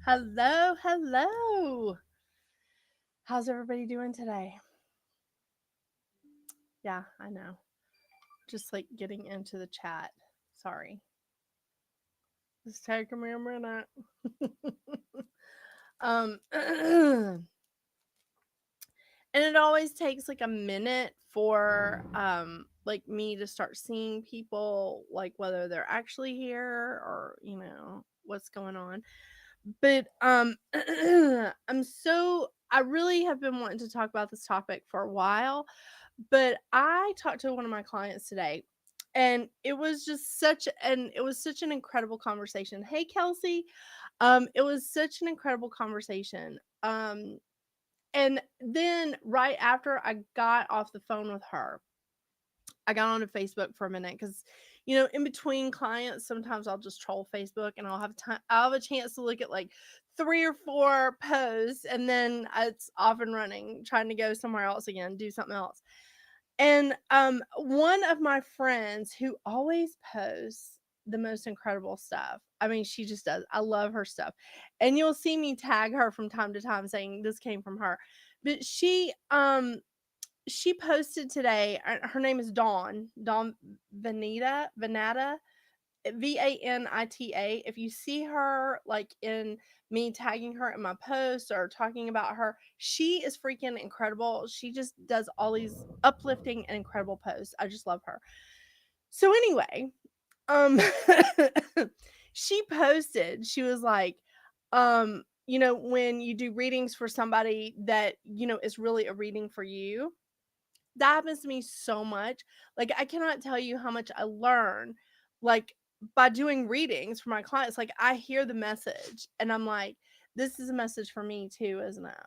Hello, hello. How's everybody doing today? Yeah, I know. Just like getting into the chat. Sorry. It's taking me a minute. And it always takes like a minute for like me to start seeing people, like whether they're actually here or, what's going on. But I really have been wanting to talk about this topic for a while. But I talked to one of my clients today, and it was such an incredible conversation. Hey Kelsey. It was such an incredible conversation. And then right after I got off the phone with her, I got onto Facebook for a minute because, in between clients, sometimes I'll just troll Facebook and I'll have a chance to look at like 3 or 4 posts, and then it's off and running, trying to go somewhere else again, do something else. And one of my friends who always posts the most incredible stuff. I mean, she just does. I love her stuff. And you'll see me tag her from time to time saying this came from her. But she posted today. Her name is Dawn Vanita, Vanita. If you see her like in me tagging her in my posts or talking about her, she is freaking incredible. She just does all these uplifting and incredible posts. I just love her. So anyway, um she was like, when you do readings for somebody that, is really a reading for you, that happens to me so much. Like, I cannot tell you how much I learn, like, by doing readings for my clients. Like, I hear the message and I'm like, this is a message for me too, isn't it?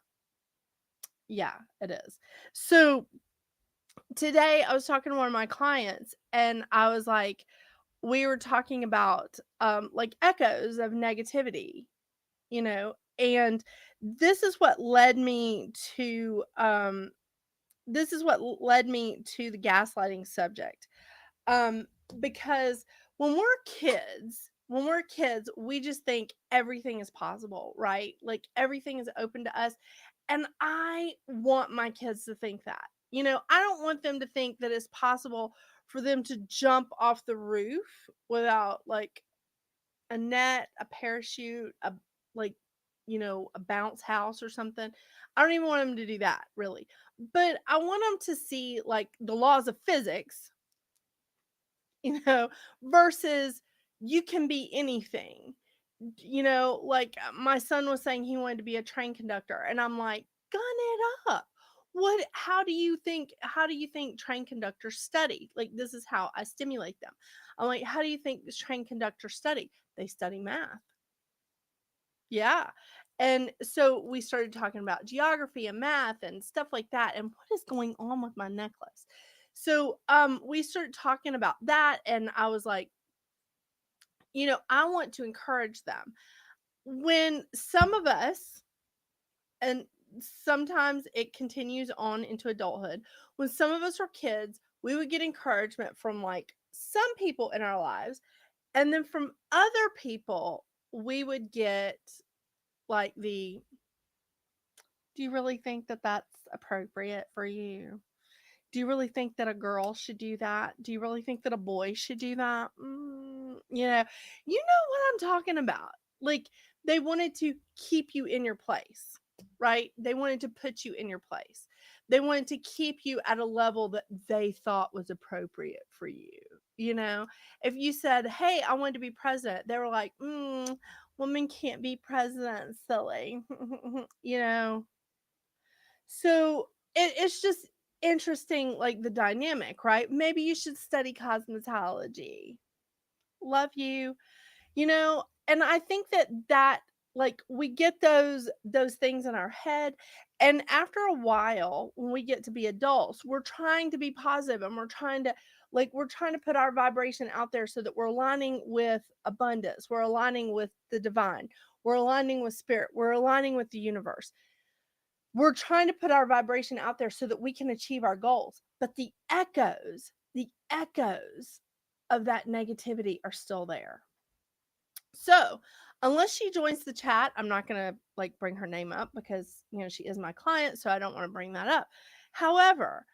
Yeah, it is. So today I was talking to one of my clients, and I was like, we were talking about like echoes of negativity, and this is what led me to the gaslighting subject. Um, because when we're kids, we just think everything is possible, right? Like everything is open to us. And I want my kids to think that. I don't want them to think that it's possible for them to jump off the roof without like a net, a parachute, like a bounce house or something. I don't even want them to do that, really. But I want them to see like the laws of physics, you know, versus you can be anything. Like my son was saying he wanted to be a train conductor, and I'm like, gun it up. How do you think train conductors study? Like, this is how I stimulate them. I'm like, how do you think this train conductor study? They study math. Yeah. And so we started talking about geography and math and stuff like that. And what is going on with my necklace? So we started talking about that, and I was like, I want to encourage them. When some of us, and sometimes it continues on into adulthood, when some of us are kids, we would get encouragement from like some people in our lives, and then from other people, we would get like the, do you really think that that's appropriate for you? Do you really think that a girl should do that? Do you really think that a boy should do that? You know what I'm talking about. Like, they wanted to keep you in your place, right? They wanted to put you in your place. They wanted to keep you at a level that they thought was appropriate for you. If you said, "Hey, I want to be president," they were like, "Women can't be president, silly." you know so it's just interesting, like the dynamic, right? Maybe you should study cosmetology. Love you. And I think that like we get those things in our head, and after a while, when we get to be adults, we're trying to be positive, and we're trying to put our vibration out there so that we're aligning with abundance, we're aligning with the divine, we're aligning with spirit, we're aligning with the universe. We're trying to put our vibration out there so that we can achieve our goals. But the echoes of that negativity are still there. So Unless she joins the chat, I'm not going to like bring her name up because, she is my client, so I don't want to bring that up. However,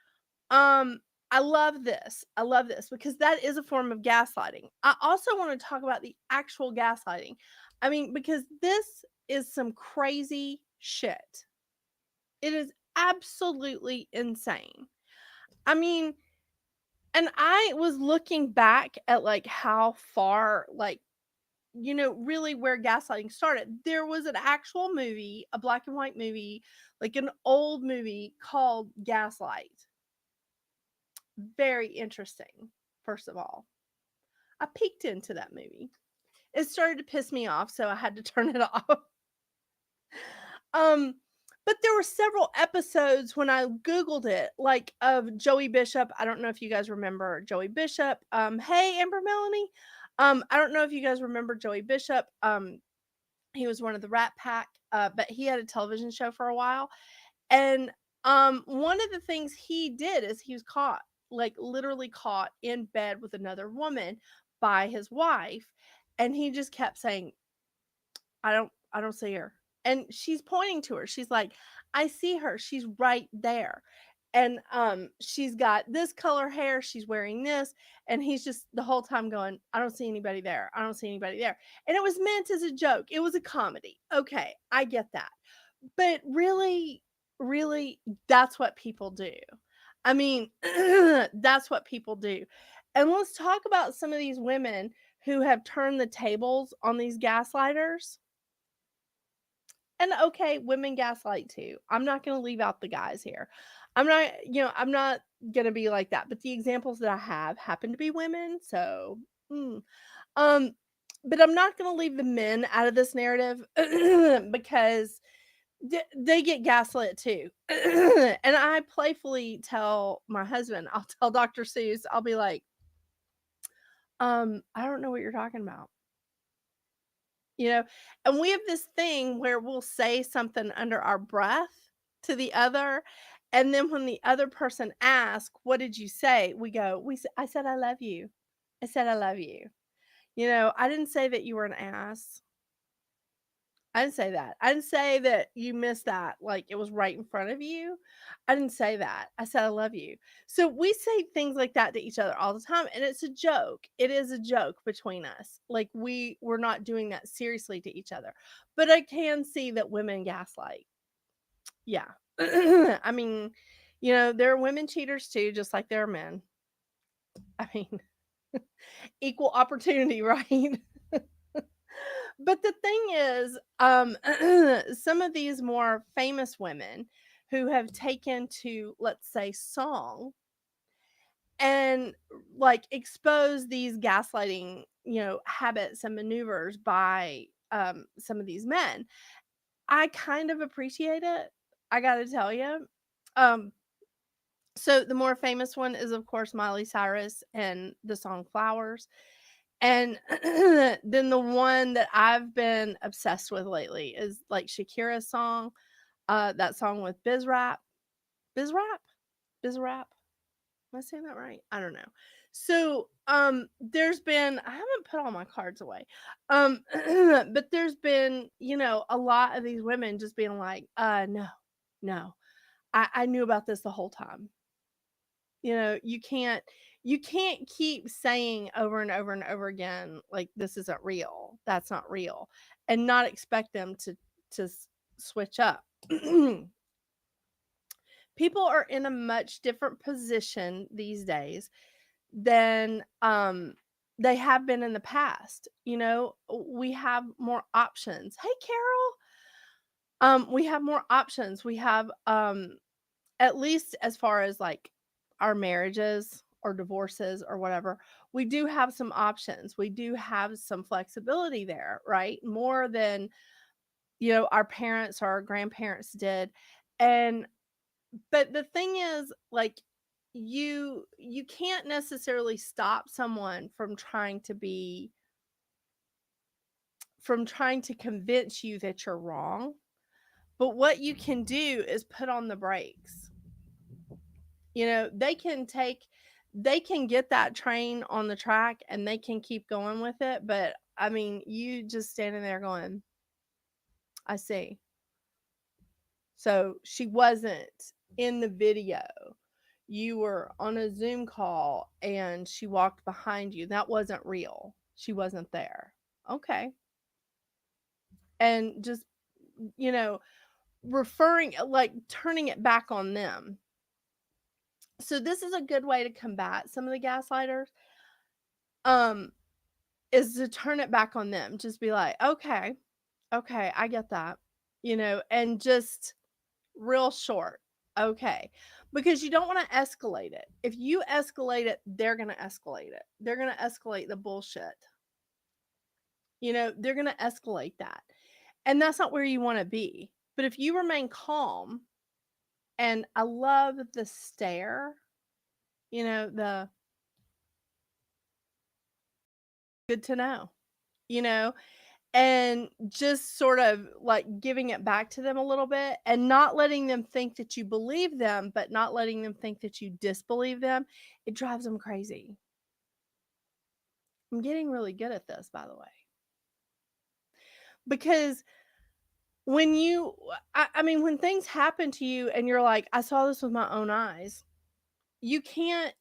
um I love this. I love this because that is a form of gaslighting. I also want to talk about the actual gaslighting. I mean, because this is some crazy shit. It is absolutely insane. I mean, and I was looking back at like how far, like, really where gaslighting started. There was an actual movie, a black and white movie, like an old movie called Gaslight. Very interesting, first of all. I peeked into that movie. It started to piss me off, so I had to turn it off. Um, but there were several episodes when I Googled it, like of Joey Bishop. I don't know if you guys remember Joey Bishop. Hey, Amber Melanie. I don't know if you guys remember Joey Bishop. He was one of the Rat Pack, but he had a television show for a while. And one of the things he did is he was caught, like literally caught in bed with another woman by his wife, and he just kept saying, I don't see her. And she's pointing to her. She's like, I see her. She's right there. And she's got this color hair, she's wearing this, and he's just the whole time going, I don't see anybody there. I don't see anybody there. And it was meant as a joke. It was a comedy. Okay, I get that. But really, really, that's what people do. I mean, that's what people do. And let's talk about some of these women who have turned the tables on these gaslighters. And okay, women gaslight too. I'm not going to leave out the guys here. I'm not going to be like that. But the examples that I have happen to be women. So, mm. um, but I'm not going to leave the men out of this narrative because they get gaslit too. And I playfully tell my husband, I'll tell Dr. Seuss, I'll be like, I don't know what you're talking about. You know, and we have this thing where we'll say something under our breath to the other, and then when the other person asks, "What did you say?" we go, I said I love you. I said I love you. I didn't say that you were an ass. I didn't say that. I didn't say that you missed that, like, it was right in front of you. I didn't say that. I said, "I love you." So, we say things like that to each other all the time, and it's a joke. It is a joke between us. Like, we're not doing that seriously to each other. But I can see that women gaslight. Yeah. I mean, there are women cheaters too, just like there are men. I mean, equal opportunity, right? But the thing is, some of these more famous women who have taken to, let's say, song and like expose these gaslighting, habits and maneuvers by some of these men, I kind of appreciate it. I got to tell you. Um, so the more famous one is, of course, Miley Cyrus and the song Flowers. And then the one that I've been obsessed with lately is like Shakira's song, that song with Bizrap. Bizrap? Bizrap? Am I saying that right? I don't know. So, there's been, I haven't put all my cards away. But there's been, a lot of these women just being like, no, no. I knew about this the whole time. You can't keep saying over and over and over again, like, this isn't real, that's not real, and not expect them to switch up. People are in a much different position these days than they have been in the past. We have more options. Hey, Carol. We have more options. We have at least as far as like our marriages or divorces or whatever, we do have some options. We do have some flexibility there, right? More than, our parents or our grandparents did. And but the thing is, like, you can't necessarily stop someone from trying to convince you that you're wrong. But what you can do is put on the brakes. They can get that train on the track and they can keep going with it, but I mean, you just standing there going, I see. So she wasn't in the video. You were on a Zoom call and she walked behind you. That wasn't real. She wasn't there. Okay. And just, you know, referring, like turning it back on them. So this is a good way to combat some of the gaslighters. Is to turn it back on them. Just be like, okay, I get that. And just real short. Okay. Because you don't want to escalate it. If you escalate it, they're going to escalate it. They're going to escalate the bullshit. They're going to escalate that. And that's not where you want to be. But if you remain calm, and I love the stare, the good to know, and just sort of like giving it back to them a little bit and not letting them think that you believe them, but not letting them think that you disbelieve them. It drives them crazy. I'm getting really good at this, by the way. Because when when things happen to you and you're like, I saw this with my own eyes, you can't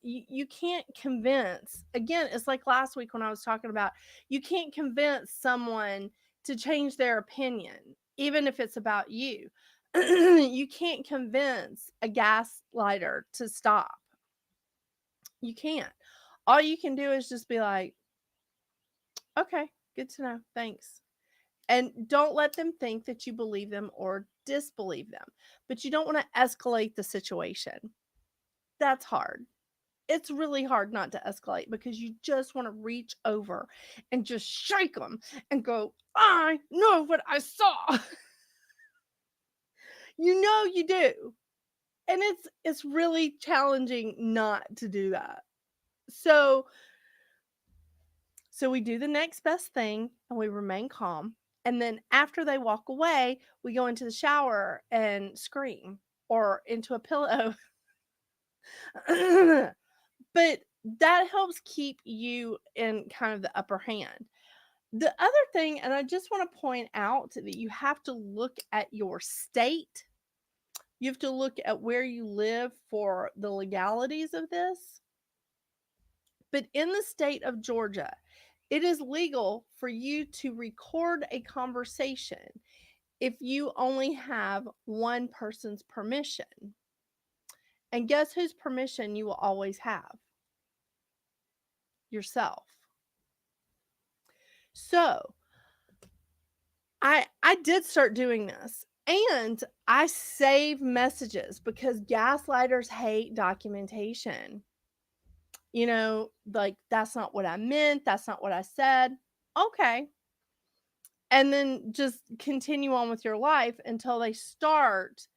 convince. Again, it's like last week when I was talking about, you can't convince someone to change their opinion, even if it's about you. You can't convince a gaslighter to stop. You can't. All you can do is just be like, okay, good to know, thanks. And don't let them think that you believe them or disbelieve them. But you don't want to escalate the situation. That's hard. It's really hard not to escalate because you just want to reach over and just shake them and go, I know what I saw. You do. And it's really challenging not to do that. So we do the next best thing and we remain calm. And then after they walk away, we go into the shower and scream or into a pillow. But that helps keep you in kind of the upper hand. The other thing, and I just want to point out that you have to look at your state. You have to look at where you live for the legalities of this. But in the state of Georgia, it is legal for you to record a conversation if you only have one person's permission. And guess whose permission you will always have? Yourself. So I did start doing this, and I save messages because gaslighters hate documentation. Like, that's not what I meant, that's not what I said. Okay. And then just continue on with your life until they start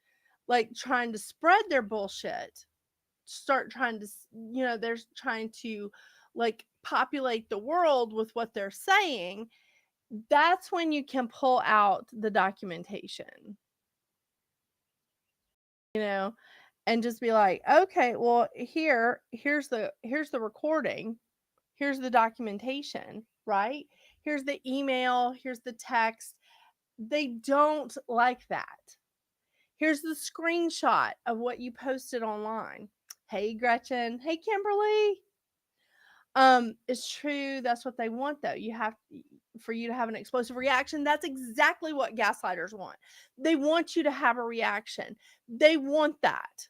like trying to spread their bullshit. Start trying to, they're trying to like populate the world with what they're saying. That's when you can pull out the documentation, and just be like, okay, well, here's the recording, here's the documentation, right? Here's the email, here's the text. They don't like that. Here's the screenshot of what you posted online. Hey, Gretchen. Hey, Kimberly. It's true. That's what they want, though. For you to have an explosive reaction. That's exactly what gaslighters want. They want you to have a reaction. They want that.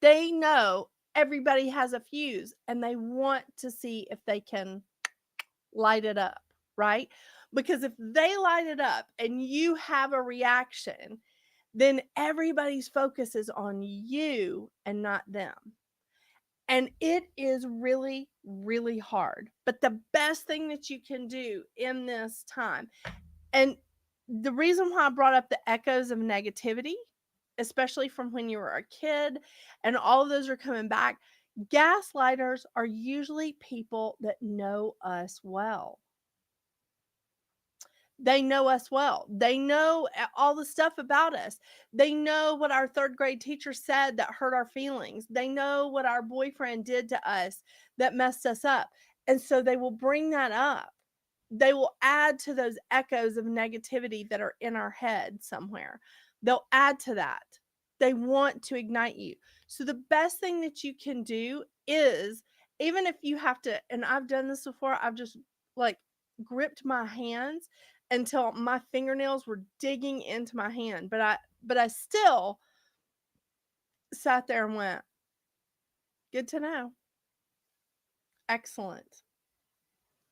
They know everybody has a fuse and they want to see if they can light it up, right? Because if they light it up and you have a reaction, then everybody's focus is on you and not them. And it is really, really hard. But the best thing that you can do in this time, and the reason why I brought up the echoes of negativity, especially from when you were a kid, and all of those are coming back, gaslighters are usually people that know us well. They know us well. They know all the stuff about us. They know what our third grade teacher said that hurt our feelings. They know what our boyfriend did to us that messed us up. And so they will bring that up they will add to those echoes of negativity that are in our head somewhere. They'll add to that. They want to ignite you. So the best thing that you can do is, even if you have to, and I've done this before, I've just like gripped my hands until my fingernails were digging into my hand, but I still sat there and went, good to know. Excellent.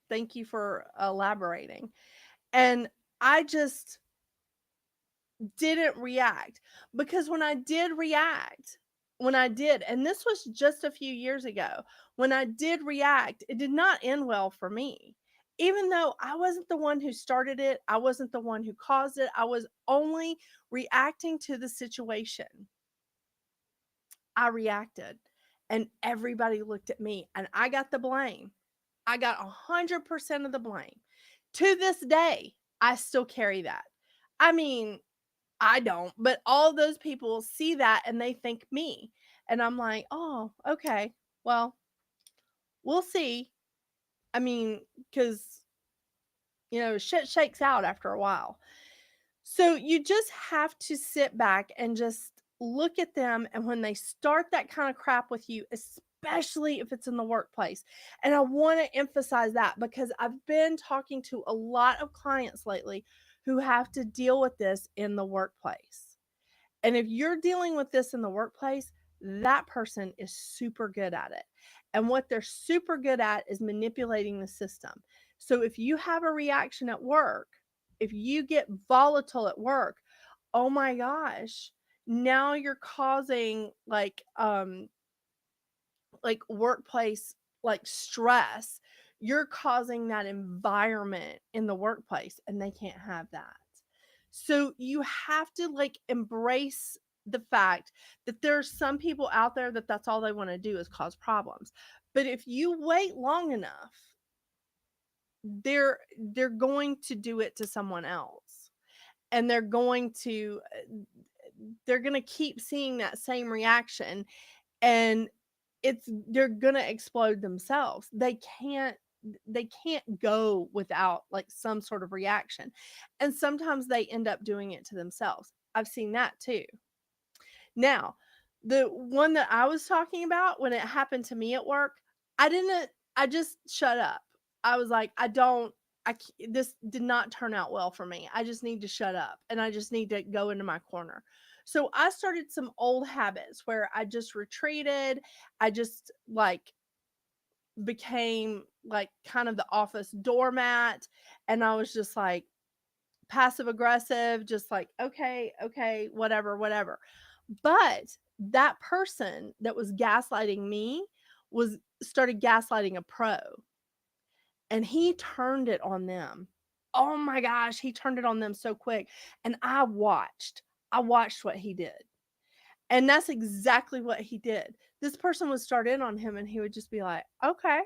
Thank you for elaborating. And I just didn't react, because when I did, and this was just a few years ago, when I did react, it did not end well for me. Even though I wasn't the one who started it, I wasn't the one who caused it, I was only reacting to the situation. I reacted, and everybody looked at me, and I got the blame. I got 100% of the blame. To this day, I still carry that. I mean, I don't, but all those people see that and they think me. And I'm like, oh, okay, well, we'll see. I mean, because, shit shakes out after a while. So you just have to sit back and just look at them. And when they start that kind of crap with you, especially if it's in the workplace, and I want to emphasize that because I've been talking to a lot of clients lately who have to deal with this in the workplace. And if you're dealing with this in the workplace, that person is super good at it. And what they're super good at is manipulating the system. So if you have a reaction at work, if you get volatile at work, oh my gosh, now you're causing like workplace like stress. You're causing that environment in the workplace, and they can't have that. So you have to like embrace the fact that there's some people out there that that's all they want to do is cause problems. But if you wait long enough, they're going to do it to someone else, and they're going to keep seeing that same reaction, and they're going to explode themselves. They can't go without like some sort of reaction, and sometimes they end up doing it to themselves. I've seen that too. Now, the one that I was talking about, when it happened to me at work, I didn't I just shut up. I was like, this did not turn out well for me. I just need to shut up, and I just need to go into my corner. So I started some old habits where I just retreated. I just like became like kind of the office doormat, and I was just like passive aggressive, just like, okay, okay, whatever, whatever. But that person that was gaslighting me was started gaslighting a pro, and he turned it on them. Oh my gosh, he turned it on them so quick. And I watched what he did. And that's exactly what he did. This person would start in on him, and he would just be like, okay,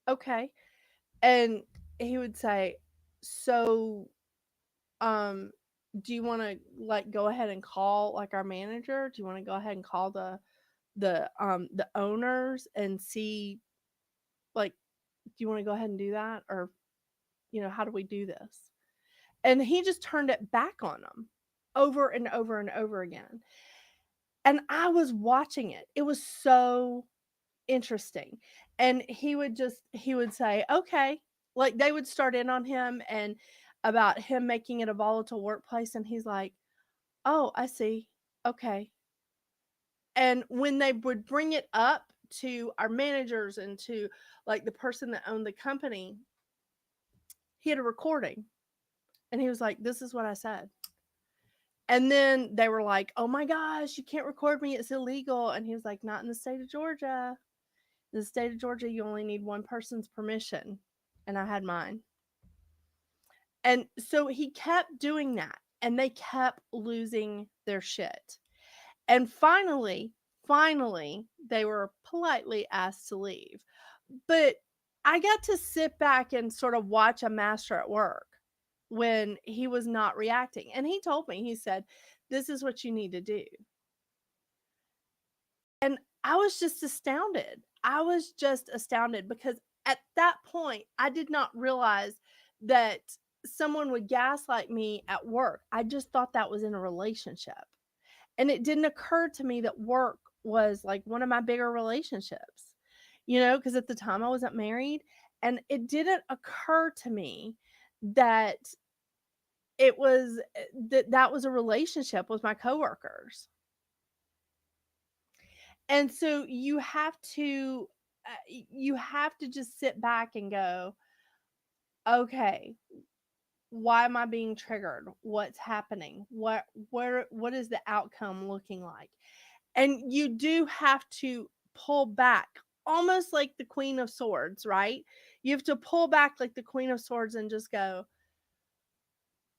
okay. And he would say, so do you want to like go ahead and call like our manager? Do you want to go ahead and call the owners and see, like, do you want to go ahead and do that, or how do we do this? And he just turned it back on them over and over and over again. And I was watching it. It was so interesting. And he would say, okay, like they would start in on him and about him making it a volatile workplace. And he's like, oh, I see. Okay. And when they would bring it up to our managers and to like the person that owned the company, he had a recording, and he was like, this is what I said. And then they were like, oh my gosh, you can't record me. It's illegal. And he was like, not in the state of Georgia. In the state of Georgia, you only need one person's permission. And I had mine. And so he kept doing that, and they kept losing their shit. And finally, they were politely asked to leave. But I got to sit back and sort of watch a master at work when he was not reacting. And he told me, he said, this is what you need to do. And I was just astounded. I was just astounded because at that point, I did not realize that someone would gaslight me at work. I just thought that was in a relationship. And it didn't occur to me that work was like one of my bigger relationships, because at the time I wasn't married. And it didn't occur to me that it was that was a relationship with my coworkers. And so you have to just sit back and go, okay, why am I being triggered? What's happening? What is the outcome looking like? And you do have to pull back, almost like the Queen of Swords, right? You have to pull back like the Queen of Swords and just go,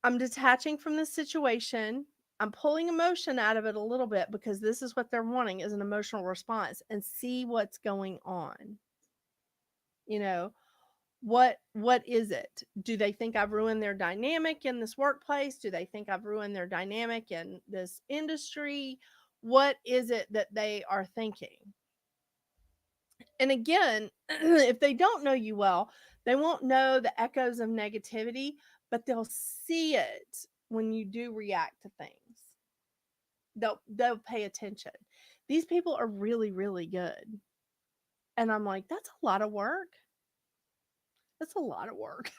I'm detaching from this situation. I'm pulling emotion out of it a little bit because this is what they're wanting is an emotional response, and see what's going on. You know, what is it? Do they think I've ruined their dynamic in this workplace? Do they think I've ruined their dynamic in this industry? What is it that they are thinking? And again, if they don't know you well, they won't know the echoes of negativity, but they'll see it when you do react to things. They'll pay attention. These people are really, really good. And I'm like, that's a lot of work. That's a lot of work.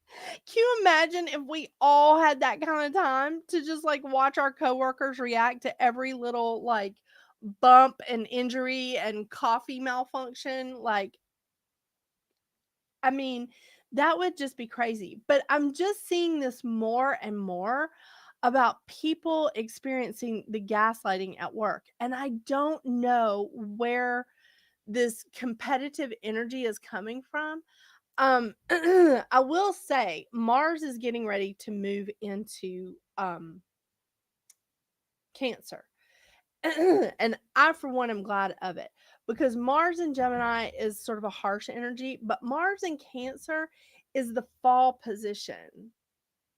Can you imagine if we all had that kind of time to just like watch our coworkers react to every little like bump and injury and coffee malfunction? Like, I mean, that would just be crazy. But I'm just seeing this more and more about people experiencing the gaslighting at work. And I don't know where this competitive energy is coming from. I will say Mars is getting ready to move into Cancer. And I, for one, am glad of it because Mars in Gemini is sort of a harsh energy, but Mars in Cancer is the fall position.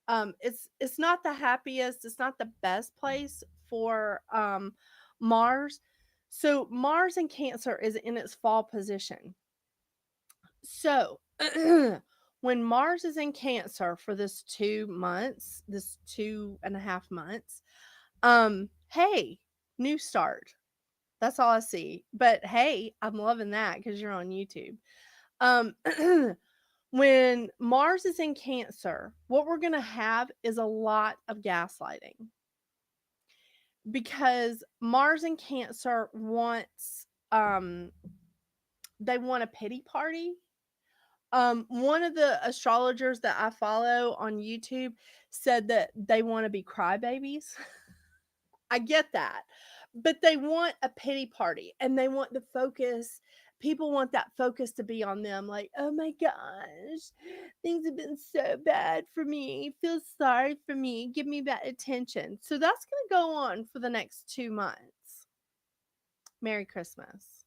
It's not the happiest, it's not the best place for Mars. So Mars in Cancer is in its fall position. So when Mars is in Cancer for this 2 months, this 2.5 months, hey, new start. That's all I see. But hey, I'm loving that because you're on YouTube. Um, when Mars is in Cancer, what we're going to have is a lot of gaslighting because Mars in Cancer wants, they want a pity party. One of the astrologers that I follow on YouTube said that they want to be crybabies. I get that. But they want a pity party and they want the focus. People want that focus to be on them. Like, oh my gosh, things have been so bad for me. Feel sorry for me. Give me that attention. So that's going to go on for the next 2 months. Merry Christmas.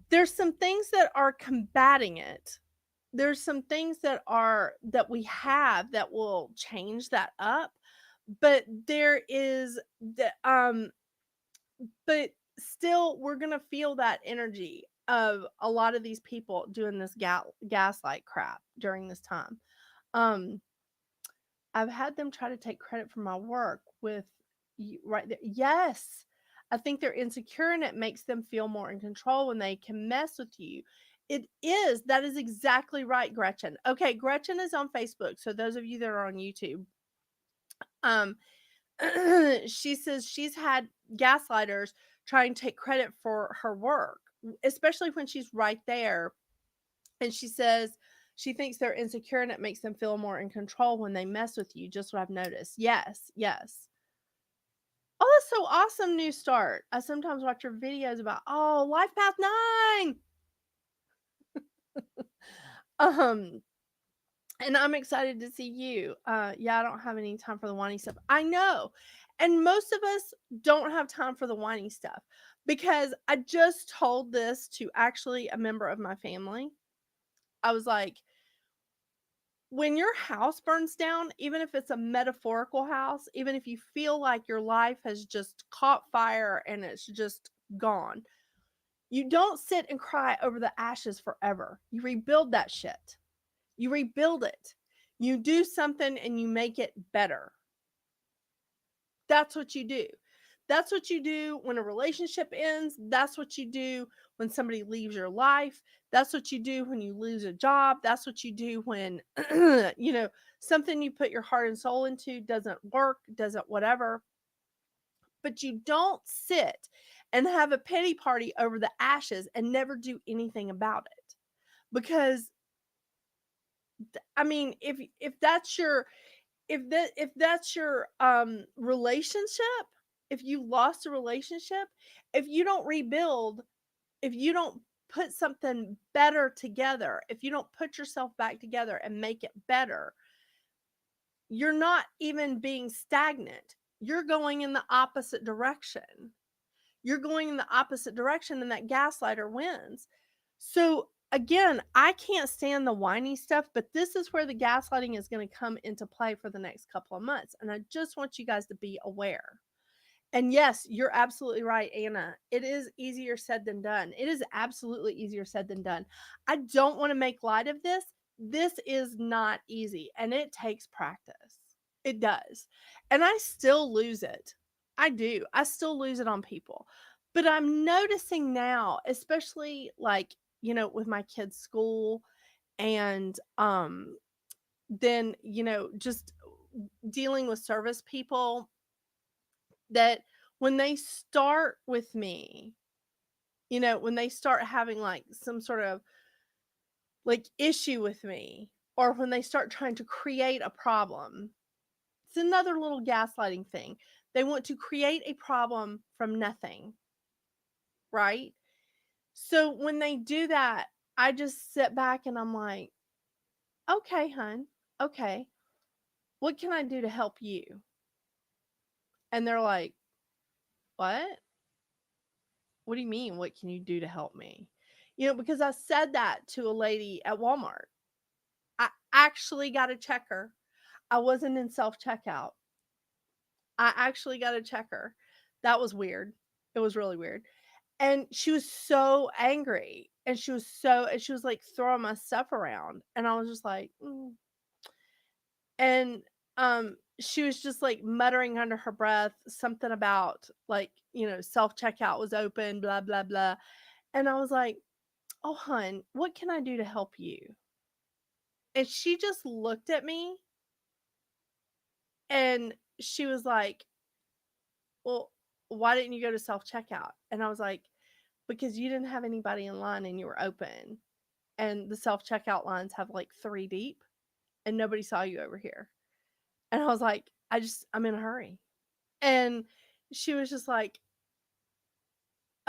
There's some things that are combating it. There's some things that we have that will change that up, but there is the but still we're going to feel that energy of a lot of these people doing this gaslight crap during this time. um I've had them try to take credit for my work with you right there. Yes, I think they're insecure and it makes them feel more in control when they can mess with you. It is. That is exactly right, Gretchen. Okay, Gretchen is on Facebook. So those of you that are on YouTube, um, she says she's had gaslighters try and take credit for her work, especially when she's right there. And she says she thinks they're insecure and it makes them feel more in control when they mess with you. Just what I've noticed. Yes, yes. Oh, that's so awesome, New Start. I sometimes watch your videos about, oh, Life Path 9. Um, and I'm excited to see you. Yeah, I don't have any time for the whiny stuff. I know. And most of us don't have time for the whiny stuff because I just told this to actually a member of my family. I was like, when your house burns down, even if it's a metaphorical house, even if you feel like your life has just caught fire and it's just gone, You don't sit and cry over the ashes forever. You rebuild that shit. You rebuild it. You do something and you make it better. That's what you do. That's what you do when a relationship ends. That's what you do when somebody leaves your life. That's what you do when you lose a job. That's what you do when, something you put your heart and soul into doesn't work, doesn't whatever. But you don't sit and have a pity party over the ashes and never do anything about it. Because I mean, if that's your relationship, if you lost a relationship, if you don't rebuild, if you don't put something better together, if you don't put yourself back together and make it better, you're not even being stagnant. You're going in the opposite direction. You're going in the opposite direction, and that gaslighter wins. So again, I can't stand the whiny stuff, but this is where the gaslighting is going to come into play for the next couple of months. And I just want you guys to be aware. And yes, you're absolutely right, Anna. It is easier said than done. It is absolutely easier said than done. I don't want to make light of this. This is not easy, and it takes practice. It does. And I still lose it. I do. I still lose it on people. But I'm noticing now, especially like, with my kids' school and then, just dealing with service people, that when they start with me, when they start having like some sort of like issue with me, or when they start trying to create a problem, it's another little gaslighting thing. They want to create a problem from nothing, right? So when they do that, I just sit back and I'm like, okay, hun, okay, what can I do to help you? And they're like, what? What do you mean? What can you do to help me? Because I said that to a lady at Walmart. I actually got a checker. I wasn't in self checkout. I actually got a checker. That was weird. It was really weird. And she was so angry. And she was like throwing my stuff around. And I was just like, mm. And she was just like muttering under her breath something about like, self checkout was open, blah, blah, blah. And I was like, oh, hun, what can I do to help you? And she just looked at me and she was like, well, why didn't you go to self checkout? And I was like, because you didn't have anybody in line and you were open. And the self checkout lines have like 3 deep and nobody saw you over here. And I was like, I'm in a hurry. And she was just like,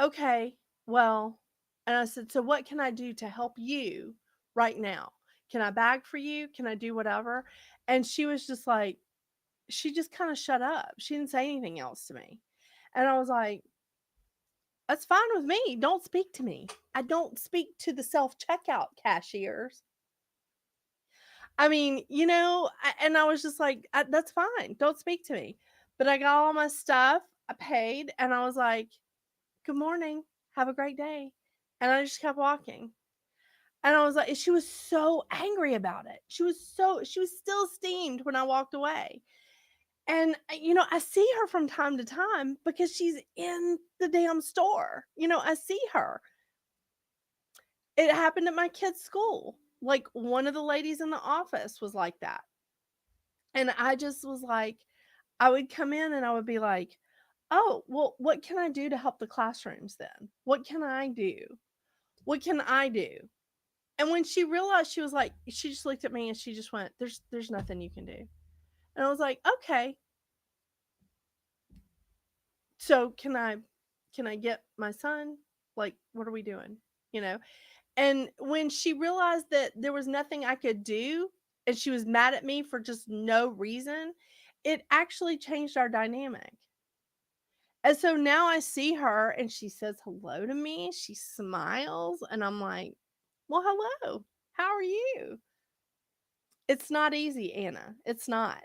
okay, well, and I said, so what can I do to help you right now? Can I bag for you? Can I do whatever? And she was just like, she just kind of shut up. She didn't say anything else to me. And I was like, that's fine with me. Don't speak to me. I don't speak to the self checkout cashiers. I mean, and I was just like, that's fine. Don't speak to me. But I got all my stuff. I paid. And I was like, good morning. Have a great day. And I just kept walking. And I was like, she was so angry about it. She was still steamed when I walked away. And, I see her from time to time because she's in the damn store. I see her. It happened at my kid's school. Like, one of the ladies in the office was like that. And I just was like, I would come in and I would be like, oh, well, what can I do to help the classrooms then? What can I do? What can I do? And when she realized, she was like, she just looked at me and she just went, there's nothing you can do. And I was like, okay, so can I get my son? Like, what are we doing? You know? And when she realized that there was nothing I could do and she was mad at me for just no reason, it actually changed our dynamic. And so now I see her and she says hello to me. She smiles and I'm like, well, hello. How are you? It's not easy, Anna. It's not.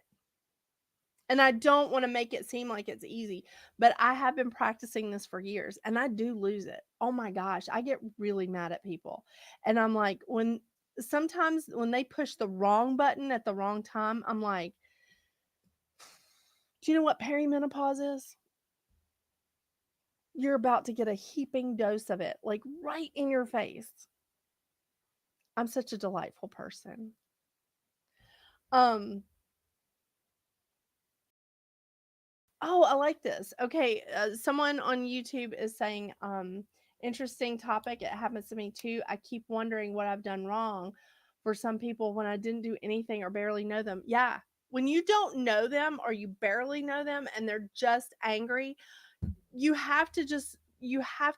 And I don't want to make it seem like it's easy, but I have been practicing this for years and I do lose it. Oh my gosh, I get really mad at people. And I'm like, when sometimes when they push the wrong button at the wrong time, I'm like, do you know what perimenopause is? You're about to get a heaping dose of it, like right in your face. I'm such a delightful person. Um, Oh, I like this. Okay, someone on YouTube is saying, interesting topic. It happens to me too. I keep wondering what I've done wrong for some people when I didn't do anything or barely know them. Yeah, when you don't know them or you barely know them and they're just angry, you have to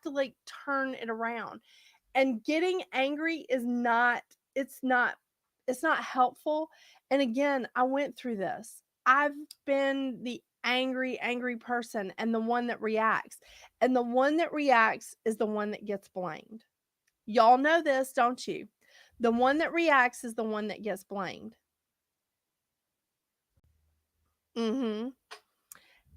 like turn it around. And getting angry is not it's not it's not helpful. And again, I went through this. I've been the angry person and the one that reacts. And the one that reacts is the one that gets blamed. Y'all know this, don't you? The one that reacts is the one that gets blamed. Mhm.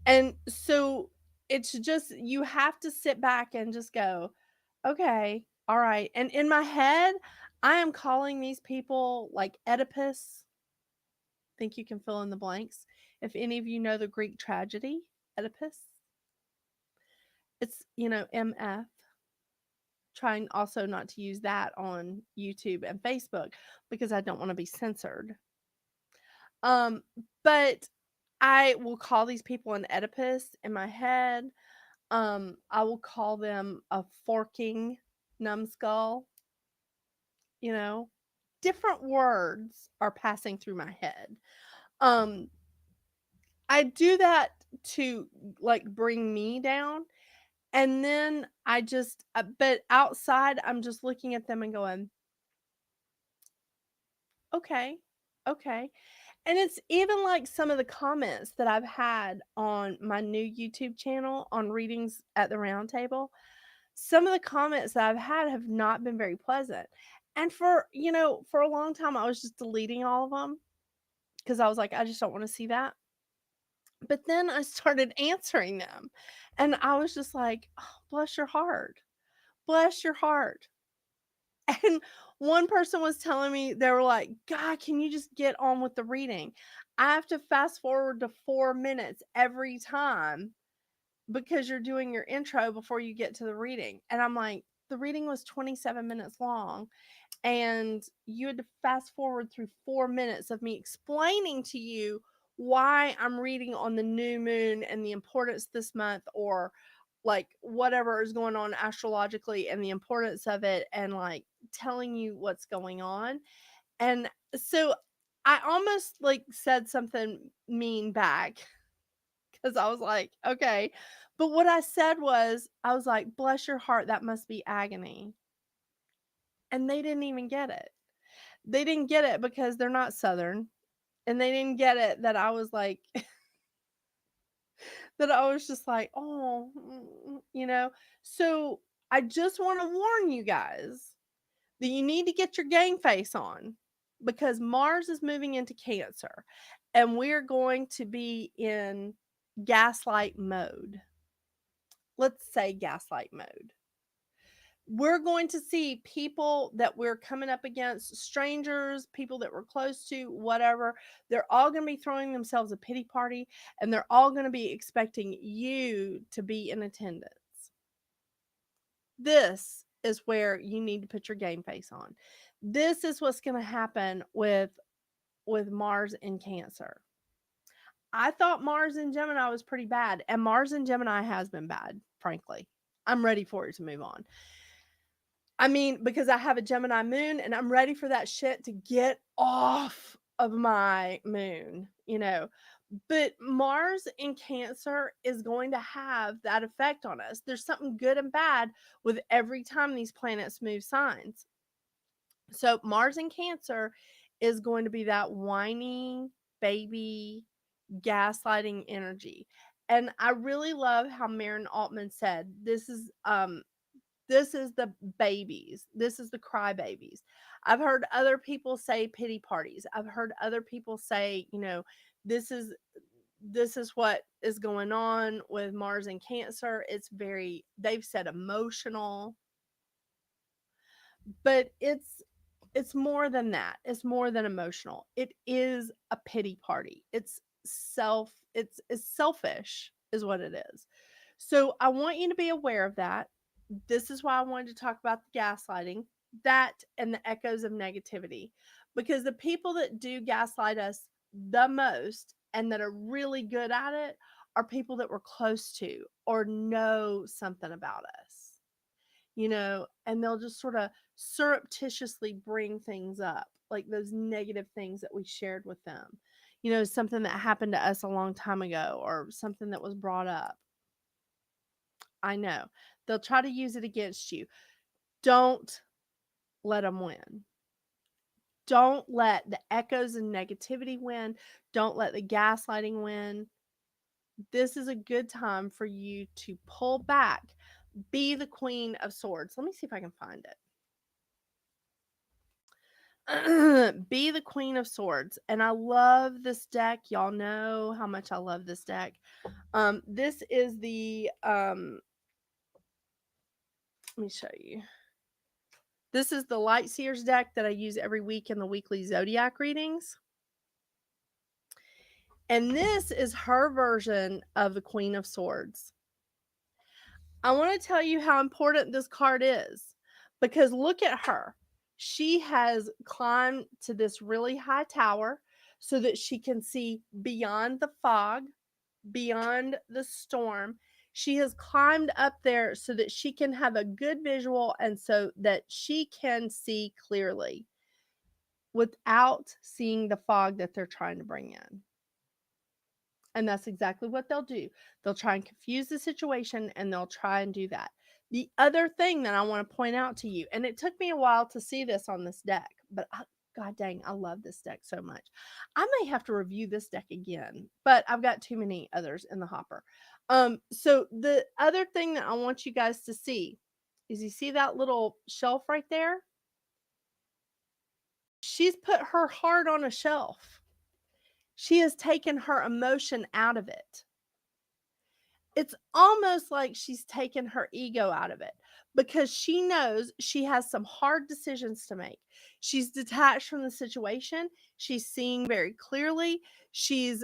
And so it's just you have to sit back and just go, okay, all right. And in my head, I am calling these people like Oedipus. Think you can fill in the blanks. If any of you know the Greek tragedy, Oedipus, it's, MF. Trying also not to use that on YouTube and Facebook because I don't want to be censored. Um, but I will call these people an Oedipus in my head. I will call them a forking numbskull, you know. Different words are passing through my head. Um, I do that to like bring me down. And then but outside, I'm just looking at them and going, okay, okay. And it's even like some of the comments that I've had on my new YouTube channel on readings at the round table. Some of the comments that I've had have not been very pleasant. And for a long time, I was just deleting all of them because I was like, I just don't want to see that. But then I started answering them. And I was just like, oh, bless your heart. Bless your heart. And one person was telling me, they were like, God, can you just get on with the reading? I have to fast forward to 4 minutes every time because you're doing your intro before you get to the reading. And I'm like, the reading was 27 minutes long. And you had to fast forward through 4 minutes of me explaining to you why I'm reading on the new moon and the importance this month, or like whatever is going on astrologically and the importance of it, and like telling you what's going on. And so I almost like said something mean back because I was like, okay. But what I said was, I was like, bless your heart, that must be agony. And they didn't even get it. They didn't get it because they're not Southern. And they didn't get it that I was like, that I was just like, oh, So I just want to warn you guys that you need to get your game face on because Mars is moving into Cancer and we're going to be in gaslight mode. Let's say gaslight mode. We're going to see people that we're coming up against, strangers, people that we're close to, whatever. They're all going to be throwing themselves a pity party and they're all going to be expecting you to be in attendance. This is where you need to put your game face on. This is what's going to happen with Mars in Cancer. I thought Mars in Gemini was pretty bad, and Mars in Gemini has been bad, frankly. I'm ready for it to move on. I mean, because I have a Gemini moon and I'm ready for that shit to get off of my moon. But Mars in Cancer is going to have that effect on us. There's something good and bad with every time these planets move signs. So Mars in Cancer is going to be that whiny baby gaslighting energy. And I really love how Marin Altman said this is the babies. This is the crybabies. I've heard other people say pity parties. I've heard other people say, this is this is what is going on with Mars and Cancer. They've said emotional, but it's more than that. It's more than emotional. It is a pity party. It's selfish is what it is. So I want you to be aware of that. This is why I wanted to talk about the gaslighting, that and the echoes of negativity. Because the people that do gaslight us the most and that are really good at it are people that we're close to or know something about us, and they'll just sort of surreptitiously bring things up, like those negative things that we shared with them, something that happened to us a long time ago or something that was brought up. I know. They'll try to use it against you. Don't let them win. Don't let the echoes and negativity win. Don't let the gaslighting win. This is a good time for you to pull back. Be the Queen of Swords. Let me see if I can find it. Be the Queen of Swords. And I love this deck. Y'all know how much I love this deck. This is let me show you. This is the Light Seers deck that I use every week in the weekly zodiac readings. And this is her version of the Queen of Swords. I want to tell you how important this card is because look at her. She has climbed to this really high tower so that she can see beyond the fog, beyond the storm. She has climbed up there so that she can have a good visual and so that she can see clearly without seeing the fog that they're trying to bring in. And that's exactly what they'll do. They'll try and confuse the situation and they'll try and do that. The other thing that I want to point out to you, and it took me a while to see this on this deck, but God dang, I love this deck so much. I may have to review this deck again, but I've got too many others in the hopper. So the other thing that I want you guys to see is you see that little shelf right there? She's put her heart on a shelf. She has taken her emotion out of it. It's almost like she's taken her ego out of it because she knows she has some hard decisions to make. She's detached from the situation. She's seeing very clearly. She's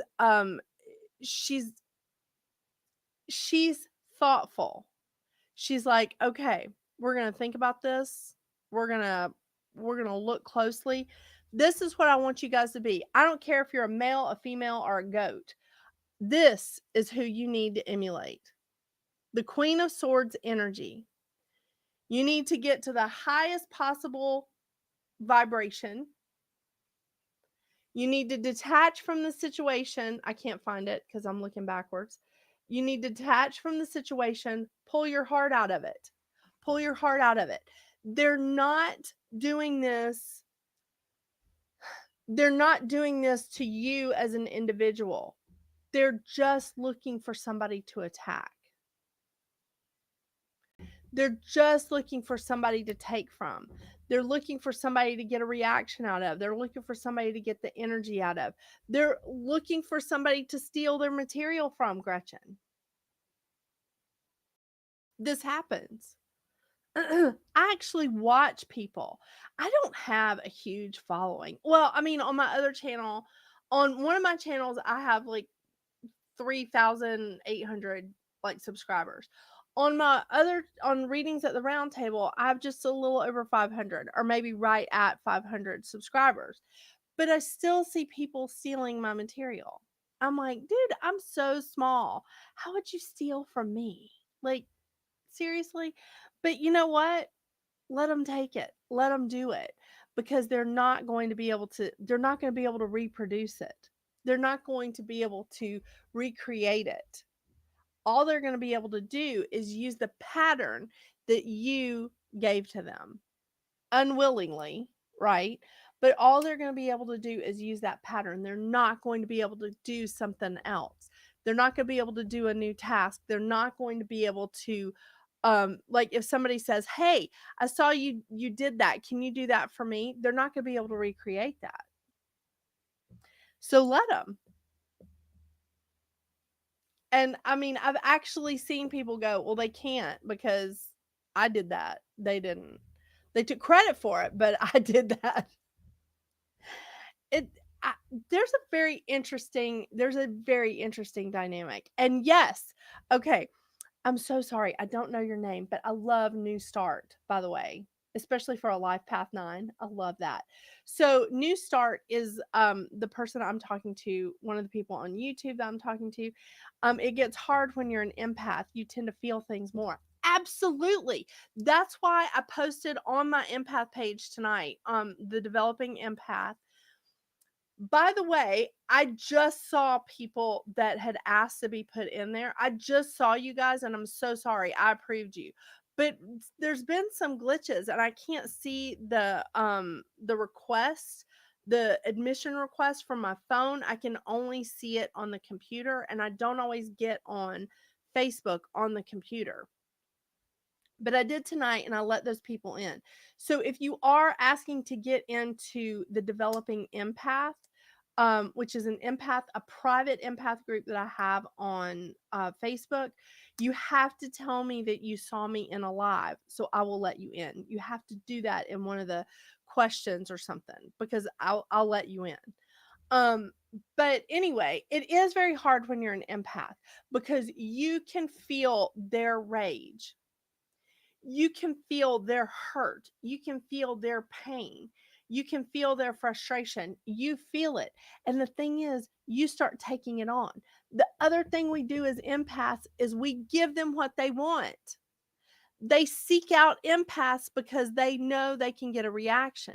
thoughtful. She's like, "Okay, we're going to think about this. We're going to look closely. This is what I want you guys to be. I don't care if you're a male, a female, or a goat. This is who you need to emulate. The Queen of Swords energy. You need to get to the highest possible vibration. You need to detach from the situation. I can't find it because I'm looking backwards. You need to detach from the situation, pull your heart out of it. Pull your heart out of it. They're not doing this. They're not doing this to you as an individual. They're just looking for somebody to attack. They're just looking for somebody to take from. They're looking for somebody to get a reaction out of. They're looking for somebody to get the energy out of. They're looking for somebody to steal their material from, Gretchen. This happens. I actually watch people. I don't have a huge following. Well, I mean, on my other channel, on one of my channels, I have like 3,800 like subscribers. On readings at the round table, I have just a little over 500 or maybe right at 500 subscribers. But I still see people stealing my material. I'm like, dude, I'm so small. How would you steal from me? Like, seriously? But you know what? Let them take it. Let them do it because they're not going to be able to reproduce it. They're not going to be able to recreate it. All they're going to be able to do is use the pattern that you gave to them unwillingly, right? But all they're going to be able to do is use that pattern. They're not going to be able to do something else. They're not going to be able to do a new task. They're not going to be able to like if somebody says, "Hey, I saw you did that. Can you do that for me?" They're not going to be able to recreate that. So let them. And I mean, I've actually seen people go, well, they can't because I did that. They didn't. They took credit for it, but I did that. It I, there's a very interesting dynamic. And yes, okay, I'm so sorry. I don't know your name, but I love New Start, by the way, especially for a Life Path 9. I love that. So, New Start is the person I'm talking to, one of the people on YouTube that I'm talking to. It gets hard when you're an empath. You tend to feel things more. Absolutely. That's why I posted on my empath page tonight, the developing empath. By the way, I just saw people that had asked to be put in there. I just saw you guys, and I'm so sorry. I approved you. But there's been some glitches, and I can't see the request, the admission request from my phone. I can only see it on the computer, and I don't always get on Facebook on the computer. But I did tonight, and I let those people in. So if you are asking to get into the developing empath, which is an empath, a private empath group that I have on Facebook, you have to tell me that you saw me in a live, so I will let you in. You have to do that in one of the questions or something, because I'll let you in. Um, but anyway, it is very hard when you're an empath because you can feel their rage, you can feel their hurt, you can feel their pain, you can feel their frustration, you feel it. And the thing is, you start taking it on. The other thing we do as empaths is we give them what they want. They seek out empaths because they know they can get a reaction.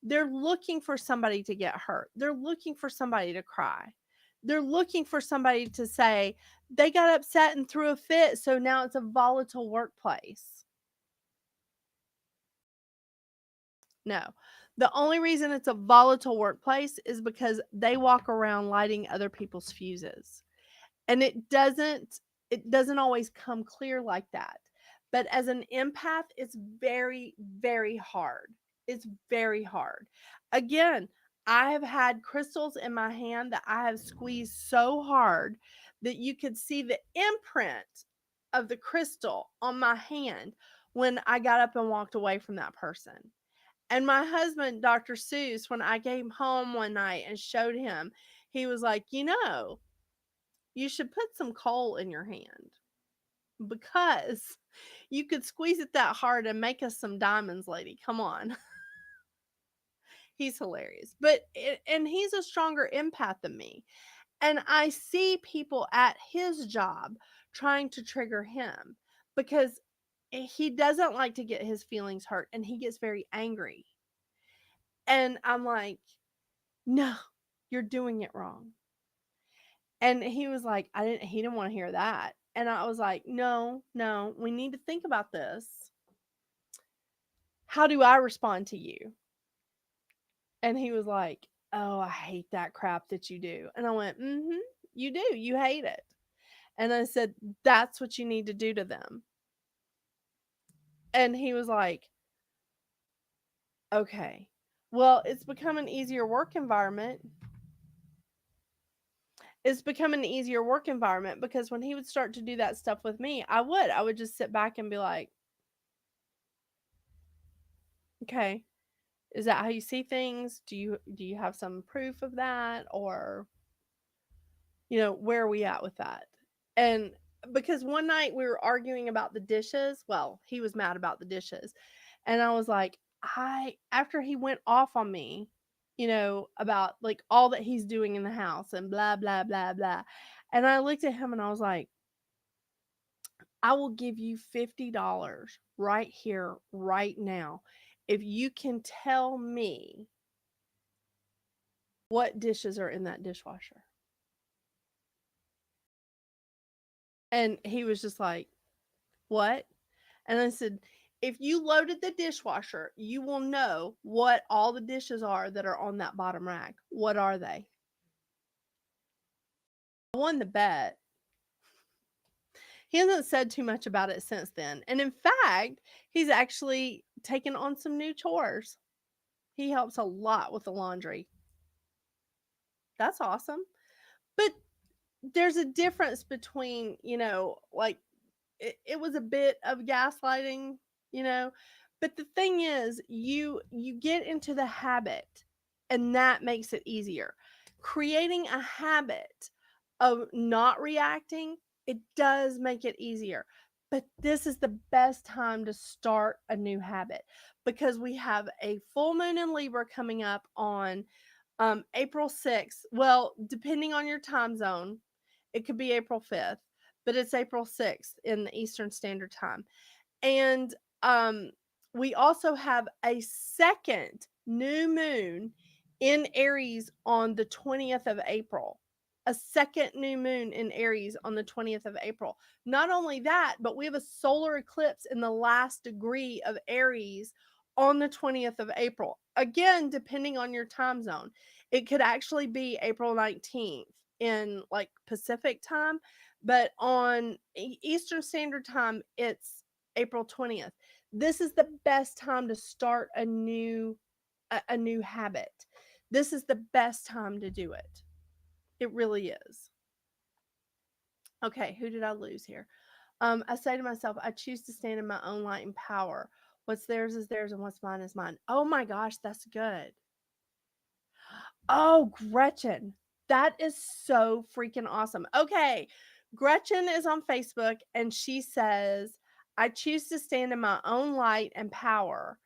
They're looking for somebody to get hurt, they're looking for somebody to cry, they're looking for somebody to say they got upset and threw a fit, so now it's a volatile workplace. No. The only reason it's a volatile workplace is because they walk around lighting other people's fuses. And it doesn't always come clear like that. But as an empath, it's very, very hard. It's very hard. Again, I have had crystals in my hand that I have squeezed so hard that you could see the imprint of the crystal on my hand when I got up and walked away from that person. And my husband, Dr. Seuss, when I came home one night and showed him, he was like, you should put some coal in your hand because you could squeeze it that hard and make us some diamonds, lady. Come on. He's hilarious. And he's a stronger empath than me. And I see people at his job trying to trigger him because he doesn't like to get his feelings hurt and he gets very angry. And I'm like, no, you're doing it wrong. And he was like, he didn't want to hear that. And I was like, no, no, we need to think about this. How do I respond to you? And he was like, oh, I hate that crap that you do. And I went, mm-hmm, you do. You hate it. And I said, that's what you need to do to them. And he was like, okay, well, it's become an easier work environment. It's become an easier work environment because when he would start to do that stuff with me, I would just sit back and be like, okay, is that how you see things? Do you have some proof of that? Or, where are we at with that? And because one night we were arguing about the dishes, well, he was mad about the dishes. And I was like, after he went off on me, about like all that he's doing in the house and blah, blah, blah, blah. And I looked at him and I was like, I will give you $50 right here, right now, if you can tell me what dishes are in that dishwasher. And he was just like, what? And I said, if you loaded the dishwasher, you will know what all the dishes are that are on that bottom rack. What are they? I won the bet. He hasn't said too much about it since then. And in fact, he's actually taken on some new chores. He helps a lot with the laundry. That's awesome. But there's a difference between, like it was a bit of gaslighting, you know, but the thing is, you get into the habit, and that makes it easier. Creating a habit of not reacting, it does make it easier. But this is the best time to start a new habit, because we have a full moon in Libra coming up on April 6th. Well, depending on your time zone, it could be April 5th, but it's April 6th in the Eastern Standard Time. And um, we also have a second new moon in Aries on the 20th of April. A second new moon in Aries on the 20th of April. Not only that, but we have a solar eclipse in the last degree of Aries on the 20th of April. Again, depending on your time zone, it could actually be April 19th in like Pacific time, but on Eastern Standard Time, it's April 20th. This is the best time to start a new habit. This is the best time to do it. It really is. Okay, who did I lose here? I say to myself, I choose to stand in my own light and power. What's theirs is theirs, and what's mine is mine. Oh my gosh, that's good. Oh, Gretchen. That is so freaking awesome. Okay. Gretchen is on Facebook, and she says, I choose to stand in my own light and power.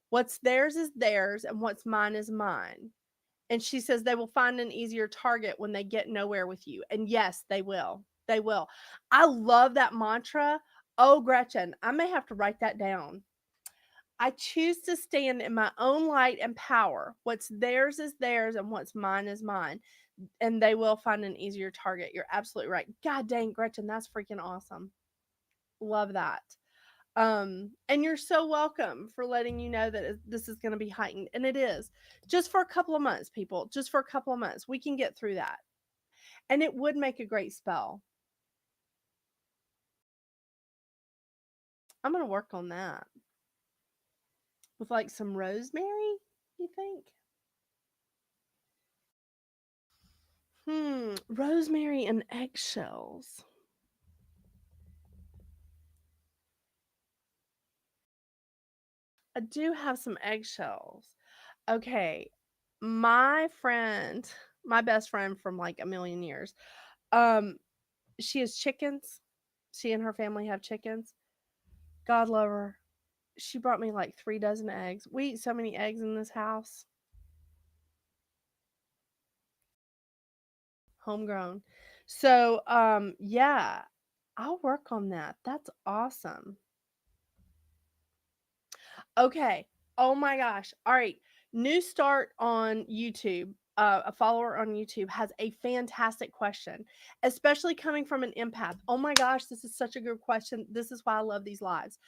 What's theirs is theirs, and what's mine is mine. And she says they will find an easier target when they get nowhere with you. And yes, they will. They will. I love that mantra. Oh, Gretchen, I may have to write that down. I choose to stand in my own light and power. What's theirs is theirs, and what's mine is mine. And they will find an easier target. You're absolutely right. God dang, Gretchen, that's freaking awesome. Love that. And you're so welcome for letting you know that this is going to be heightened. And it is. Just for a couple of months, people. Just for a couple of months. We can get through that. And it would make a great spell. I'm going to work on that. With like some rosemary, you think? Rosemary and eggshells. I do have some eggshells. Okay. My friend, my best friend from like a million years, um, she has chickens. She and her family have chickens. God love her. She brought me like 3 dozen eggs. We eat so many eggs in this house. Homegrown. So, yeah, I'll work on that. That's awesome. Okay. Oh my gosh. All right. New start on YouTube. A follower on YouTube has a fantastic question, especially coming from an empath. Oh my gosh, this is such a good question. This is why I love these lives.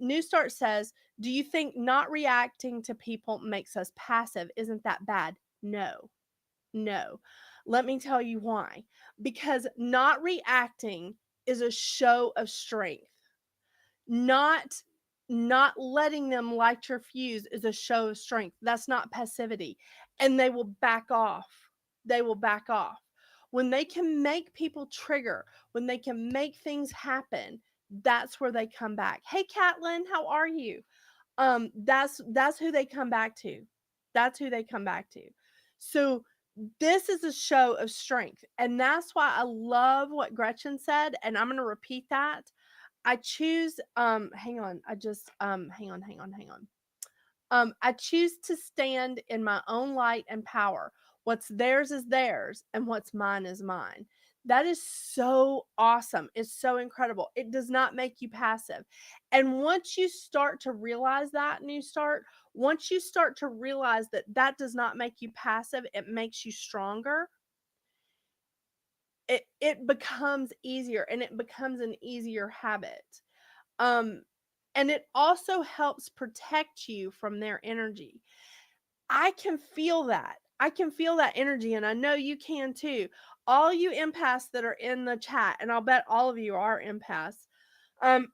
New Start says, do you think not reacting to people makes us passive? Isn't that bad? No, no. Let me tell you why. Because not reacting is a show of strength. Not not letting them light your fuse is a show of strength. That's not passivity. And they will back off. They will back off. When they can make people trigger, when they can make things happen, that's where they come back. Hey Catlin, how are you? That's who they come back to. That's who they come back to. So this is a show of strength. And that's why I love what Gretchen said. And I'm gonna repeat that. I choose hang on. I just hang on. I choose to stand in my own light and power. What's theirs is theirs, and what's mine is mine. That is so awesome. It's so incredible. It does not make you passive. And once you start to realize that, New Start, once you start to realize that that does not make you passive, it makes you stronger. It becomes easier, and it becomes an easier habit. Um, and it also helps protect you from their energy. I can feel that. I can feel that energy, and I know you can too. All you empaths that are in the chat, and I'll bet all of you are empaths. Um,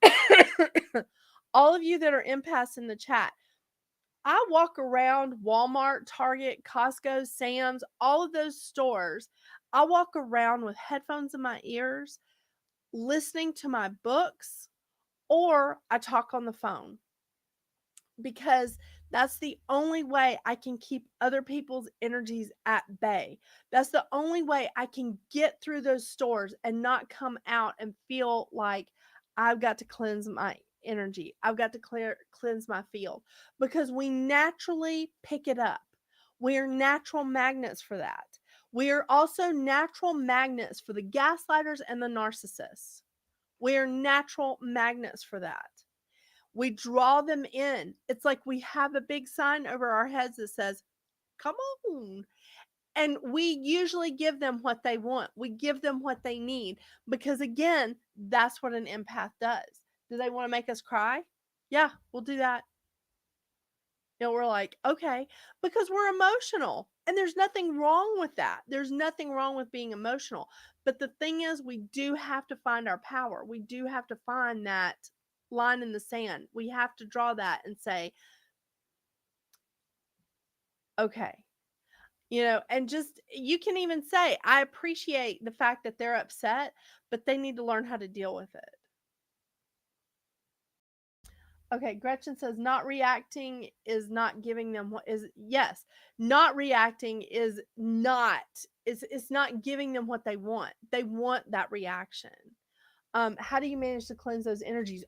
all of you that are empaths in the chat, I walk around Walmart, Target, Costco, Sam's, all of those stores. I walk around with headphones in my ears, listening to my books, or I talk on the phone because that's the only way I can keep other people's energies at bay. That's the only way I can get through those stores and not come out and feel like I've got to cleanse my energy. I've got to cleanse my field because we naturally pick it up. We're natural magnets for that. We are also natural magnets for the gaslighters and the narcissists. We are natural magnets for that. We draw them in. It's like we have a big sign over our heads that says, come on. And we usually give them what they want. We give them what they need because, again, that's what an empath does. Do they want to make us cry? Yeah, we'll do that. We're like, okay, because we're emotional. And there's nothing wrong with that. There's nothing wrong with being emotional. But the thing is, we do have to find our power. We do have to find that line in the sand. We have to draw that and say, okay, and just you can even say, I appreciate the fact that they're upset, but they need to learn how to deal with it. Okay, Gretchen says not reacting is not giving them what is yes. Not reacting is not it's not giving them what they want. They want that reaction. How do you manage to cleanse those energies?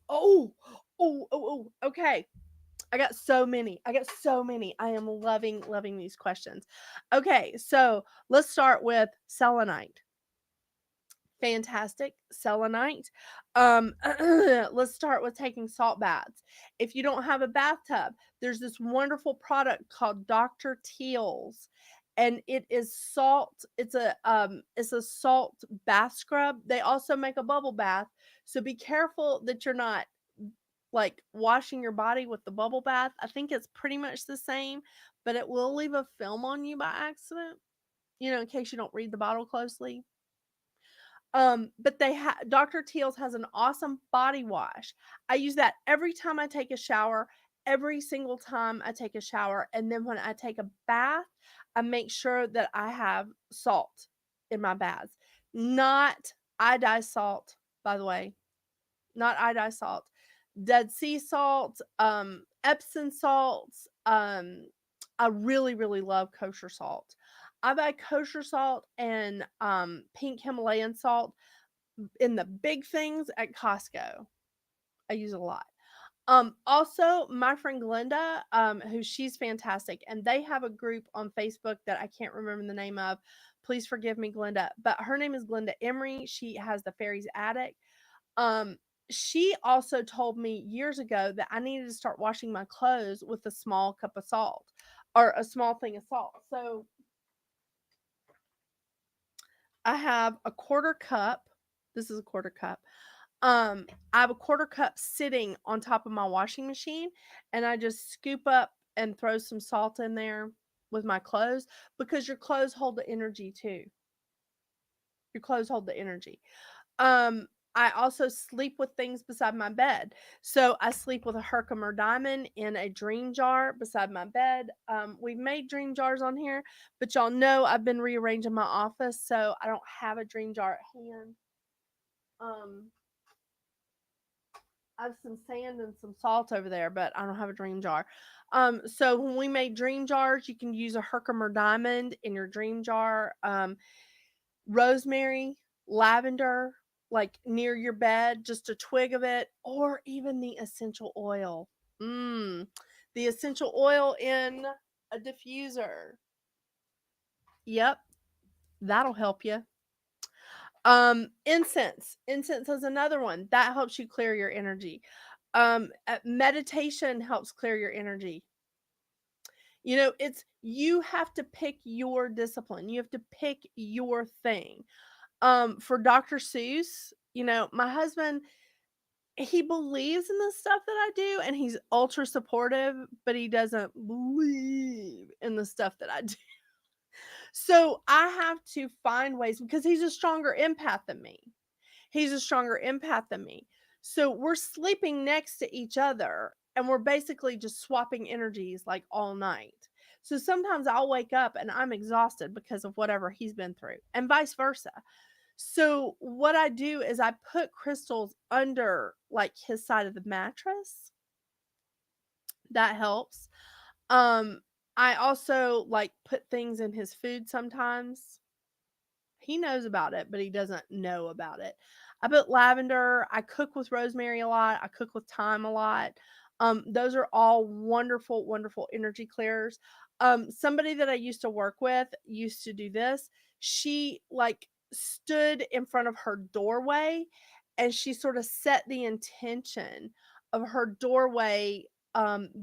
Okay. I got so many. I am loving these questions. Okay, so let's start with selenite. Fantastic selenite. Let's start with taking salt baths. If you don't have a bathtub, there's this wonderful product called Dr. Teal's, and it is salt. It's a salt bath scrub. They also make a bubble bath, so be careful that you're not like washing your body with the bubble bath. I think it's pretty much the same, but it will leave a film on you by accident, in case you don't read the bottle closely. But Dr. Teal's has an awesome body wash. I use that every time I take a shower, every single time I take a shower. And then when I take a bath, I make sure that I have salt in my baths. Not iodized salt, by the way. Not iodized salt. Dead Sea salt, Epsom salts. I really, really love kosher salt. I buy kosher salt and pink Himalayan salt in the big things at Costco. I use a lot. Also, my friend Glenda, who she's fantastic, and they have a group on Facebook that I can't remember the name of. Please forgive me, Glenda, but her name is Glenda Emery. She has the Fairies Attic. She also told me years ago that I needed to start washing my clothes with a small cup of salt or a small thing of salt. So I have a quarter cup. This is a quarter cup. I have a quarter cup sitting on top of my washing machine, and I just scoop up and throw some salt in there with my clothes because your clothes hold the energy too. Your clothes hold the energy. I also sleep with things beside my bed. So I sleep with a Herkimer diamond in a dream jar beside my bed. We've made dream jars on here, but y'all know I've been rearranging my office, so I don't have a dream jar at hand. I have some sand and some salt over there, but I don't have a dream jar. So when we made dream jars, you can use a Herkimer diamond in your dream jar. Rosemary, lavender, like near your bed, just a twig of it, or even the essential oil. The essential oil in a diffuser. Yep, that'll help you. Incense is another one that helps you clear your energy. Meditation helps clear your energy. It's you have to pick your discipline. You have to pick your thing. For Dr. Seuss, my husband, he believes in the stuff that I do and he's ultra supportive, but he doesn't believe in the stuff that I do. So I have to find ways because he's a stronger empath than me. So we're sleeping next to each other and we're basically just swapping energies like all night. So sometimes I'll wake up and I'm exhausted because of whatever he's been through, and vice versa. So what I do is I put crystals under like his side of the mattress. That helps. Um I also like put things in his food sometimes. He knows about it, but he doesn't know about it. I put lavender. I cook with rosemary a lot. I cook with thyme a lot. Those are all wonderful, wonderful energy clearers. Somebody that I used to work with used to do this. She like stood in front of her doorway and she sort of set the intention of her doorway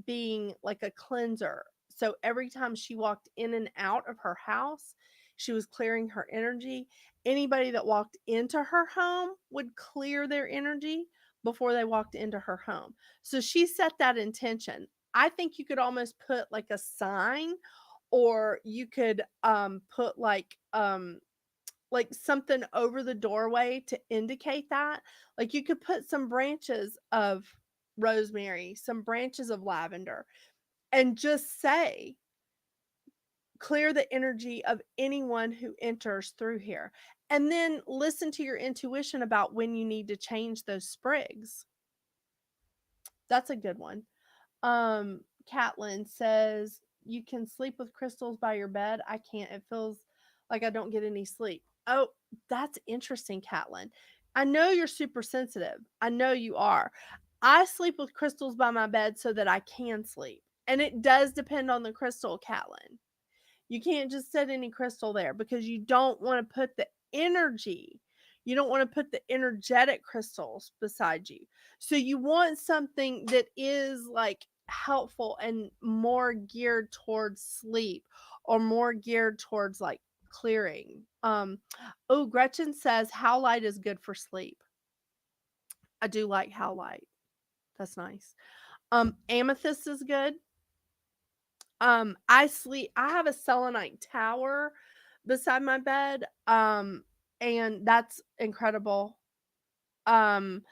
being like a cleanser. So every time she walked in and out of her house, she was clearing her energy. Anybody that walked into her home would clear their energy before they walked into her home. So she set that intention. I think you could almost put like a sign, or you could put like something over the doorway to indicate that. Like you could put some branches of rosemary, some branches of lavender, and just say, clear the energy of anyone who enters through here. And then listen to your intuition about when you need to change those sprigs. That's a good one. Catlin says, you can sleep with crystals by your bed. I can't. It feels like I don't get any sleep. Oh, that's interesting, Catlin. I know you're super sensitive. I know you are. I sleep with crystals by my bed so that I can sleep. And it does depend on the crystal, Catlin. You can't just set any crystal there because you don't want to put the energy, you don't want to put the energetic crystals beside you. So you want something that is like helpful and more geared towards sleep, or more geared towards like clearing. Oh, Gretchen says howlite is good for sleep. I do like howlite. That's nice. Amethyst is good. I have a selenite tower beside my bed. And that's incredible. Um,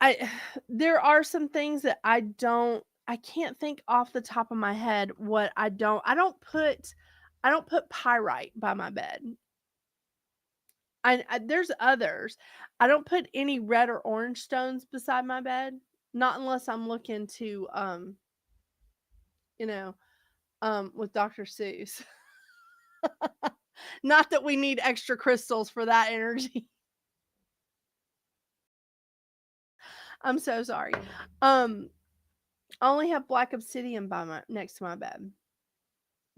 I there are some things that I can't think off the top of my head what I don't put pyrite by my bed. There's others. I don't put any red or orange stones beside my bed, not unless I'm looking to you know, with Dr. Seuss. Not that we need extra crystals for that energy. I'm so sorry. Um, I only have black obsidian by my next to my bed.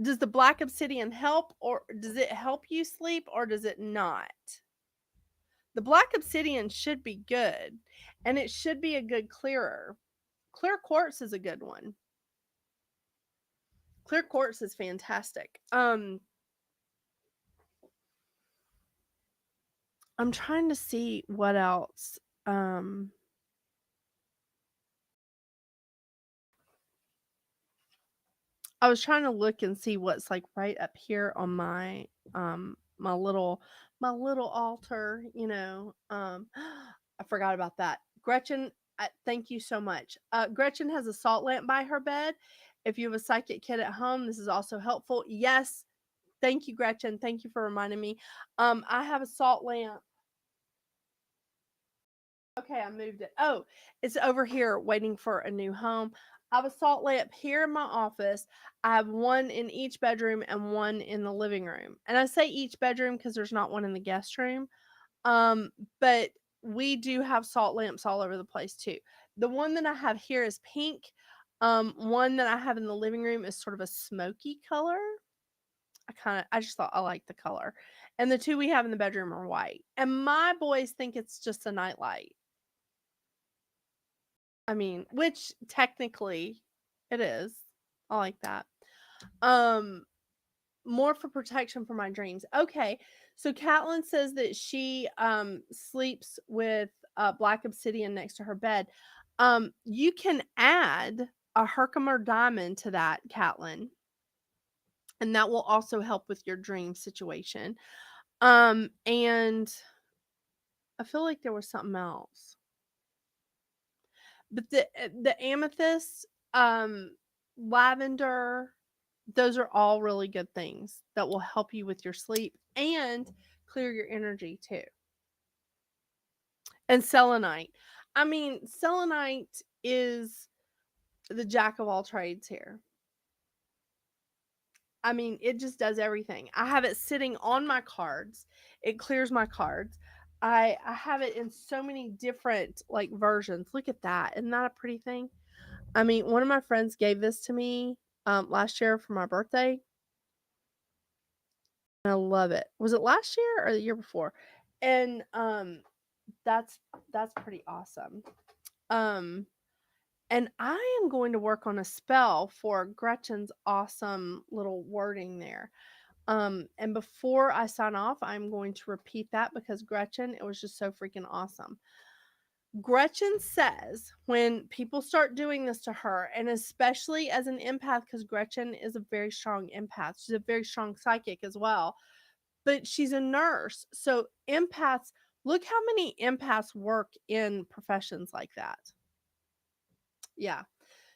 Does the black obsidian help, or does it help you sleep, or does it not? The black obsidian should be good, and it should be a good clearer. Clear quartz is a good one. Clear quartz is fantastic. I'm trying to see what else. I was trying to look and see what's like right up here on my my little altar, you know. I forgot about that. Gretchen, thank you so much. Gretchen has a salt lamp by her bed. If you have a psychic kid at home, this is also helpful. Yes, thank you, Gretchen. Thank you for reminding me. I have a salt lamp. Okay, I moved it. Oh, it's over here waiting for a new home. I have a salt lamp here in my office. I have one in each bedroom and one in the living room. And I say each bedroom because there's not one in the guest room. Um, but we do have salt lamps all over the place too. The one that I have here is pink. One that I have in the living room is sort of a smoky color. I just thought I liked the color. And the two we have in the bedroom are white. And my boys think it's just a nightlight. I mean, which technically it is. I like that. Um, More for protection for my dreams. Okay. So Catlin says that she sleeps with black obsidian next to her bed. You can add a Herkimer diamond to that, Catlin, and that will also help with your dream situation. And I feel like there was something else. But the amethyst, lavender, those are all really good things that will help you with your sleep and clear your energy too. And selenite. I mean, selenite is the jack of all trades here. I mean, it just does everything. I have it sitting on my cards. It clears my cards. I have it in so many different like versions. Look at that. Isn't that a pretty thing? I mean, one of my friends gave this to me last year for my birthday. And I love it. Was it last year or the year before? And that's that's pretty awesome. Um and I am going to work on a spell for Gretchen's awesome little wording there. And before I sign off, I'm going to repeat that because Gretchen, it was just so freaking awesome. Gretchen says when people start doing this to her, and especially as an empath, because Gretchen is a very strong empath, she's a very strong psychic as well, but she's a nurse. So, empaths, look how many empaths work in professions like that. Yeah.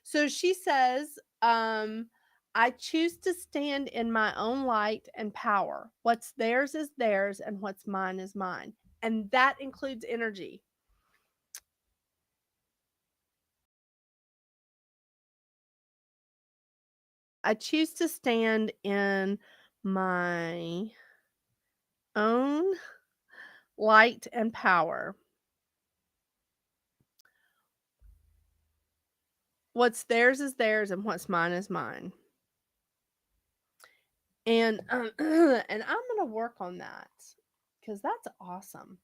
So she says, I choose to stand in my own light and power. What's theirs is theirs, and what's mine is mine. And that includes energy. I choose to stand in my own light and power. What's theirs is theirs, and what's mine is mine. And and I'm gonna work on that because that's awesome.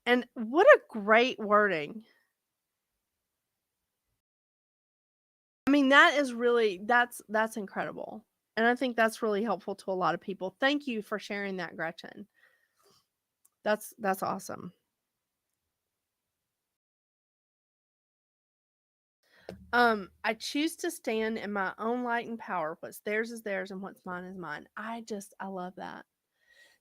And what a great wording. I mean, that is really that's incredible. And I think that's really helpful to a lot of people. Thank you for sharing that, Gretchen. That's awesome. I choose to stand in my own light and power. What's theirs is theirs, and what's mine is mine. I love that.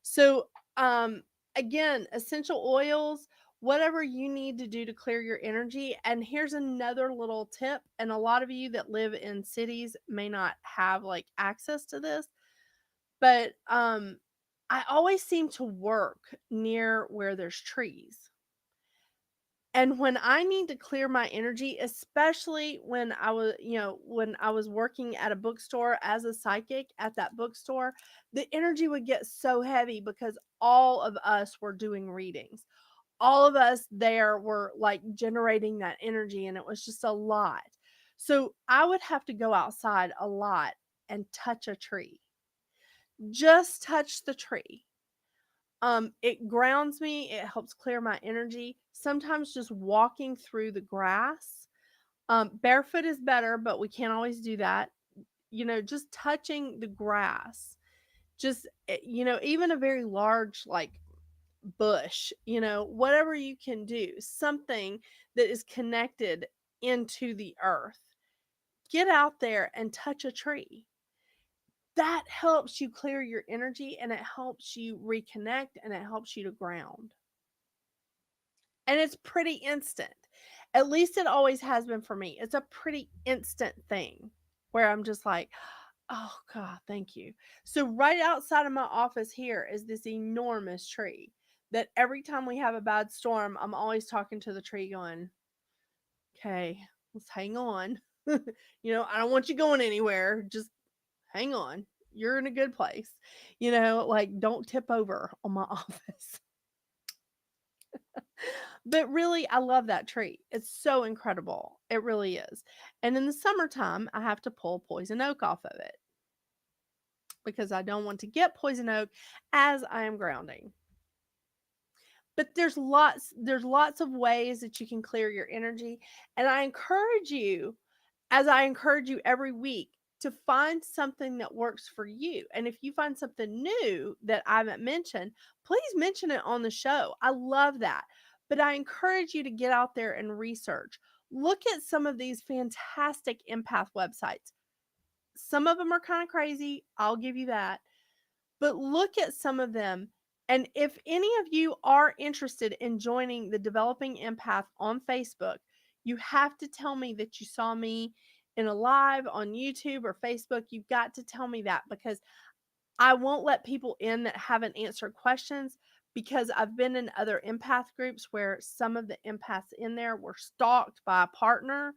So, again, essential oils, whatever you need to do to clear your energy. And here's another little tip. And a lot of you that live in cities may not have like access to this, but I always seem to work near where there's trees. And when I need to clear my energy, especially when when I was working at a bookstore as a psychic at that bookstore, the energy would get so heavy because all of us were doing readings. All of us there were like generating that energy, and it was just a lot. So I would have to go outside a lot and touch a tree. Just touch the tree. It grounds me, it helps clear my energy. Sometimes just walking through the grass. Barefoot is better, but we can't always do that. Just touching the grass. Just even a very large like bush, whatever you can do, something that is connected into the earth. Get out there and touch a tree. That helps you clear your energy, and it helps you reconnect, and it helps you to ground. And it's pretty instant. At least it always has been for me. It's a pretty instant thing where I'm just like, oh God, thank you. So, right outside of my office here is this enormous tree that every time we have a bad storm, I'm always talking to the tree going, okay, let's hang on. I don't want you going anywhere. Just hang on. You're in a good place. Like don't tip over on my office. But really, I love that tree. It's so incredible. It really is. And in the summertime, I have to pull poison oak off of it because I don't want to get poison oak as I am grounding. But there's lots of ways that you can clear your energy, and I encourage you, as I encourage you every week, to find something that works for you. And if you find something new that I haven't mentioned, please mention it on the show. I love that. But I encourage you to get out there and research. Look at some of these fantastic empath websites. Some of them are kind of crazy. I'll give you that. But look at some of them And if any of you are interested in joining the Developing Empath on Facebook, you have to tell me that you saw me in a live on YouTube or Facebook. You've got to tell me that, because I won't let people in that haven't answered questions, because I've been in other empath groups where some of the empaths in there were stalked by a partner,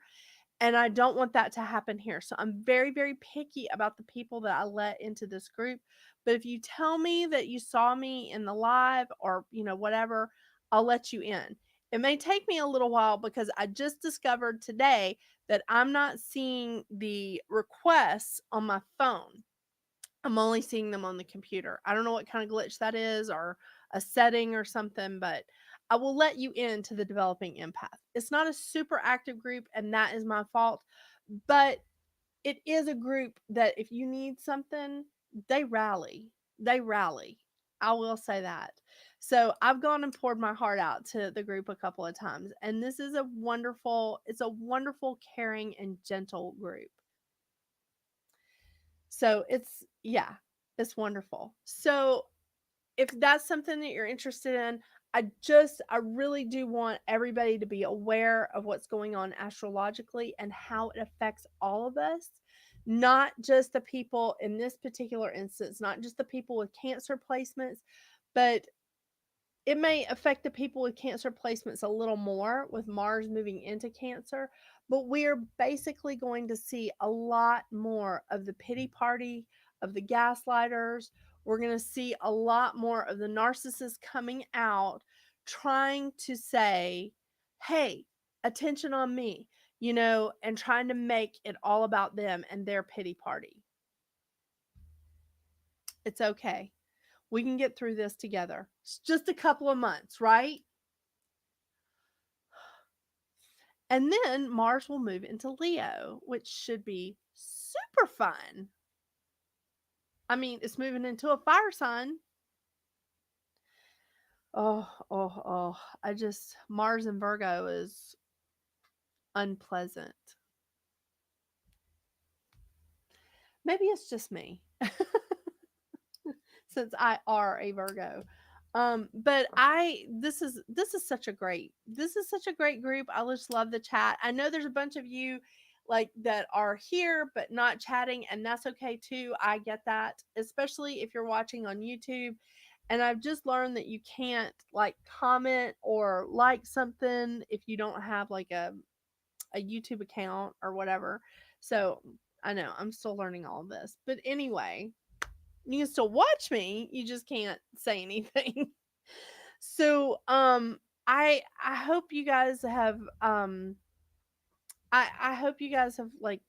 and I don't want that to happen here. So I'm very, very picky about the people that I let into this group. But if you tell me that you saw me in the live or, whatever, I'll let you in. It may take me a little while, because I just discovered today that I'm not seeing the requests on my phone. I'm only seeing them on the computer. I don't know what kind of glitch that is, or a setting or something, but I will let you into the Developing Empath. It's not a super active group, and that is my fault, but it is a group that if you need something, they rally. They rally. I will say that. So I've gone and poured my heart out to the group a couple of times, and this is it's a wonderful, caring, and gentle group. So yeah, it's wonderful. So if that's something that you're interested in, I really do want everybody to be aware of what's going on astrologically and how it affects all of us, not just the people in this particular instance, not just the people with Cancer placements, but it may affect the people with Cancer placements a little more with Mars moving into Cancer, but we're basically going to see a lot more of the pity party, of the gaslighters. We're going to see a lot more of the narcissists coming out trying to say, hey, attention on me, and trying to make it all about them and their pity party. It's okay. We can get through this together. It's just a couple of months, right? And then Mars will move into Leo, which should be super fun. I mean, it's moving into a fire sign. Oh, oh, oh. Mars in Virgo is unpleasant. Maybe it's just me, since I are a Virgo. But this is such a great group. I just love the chat. I know there's a bunch of you like that are here but not chatting, and that's okay too. I get that, especially if you're watching on YouTube. And I've just learned that you can't like comment or like something if you don't have like a YouTube account or whatever. So I know I'm still learning all of this. But anyway, you can still watch me, you just can't say anything. So I hope you guys have I hope you guys have like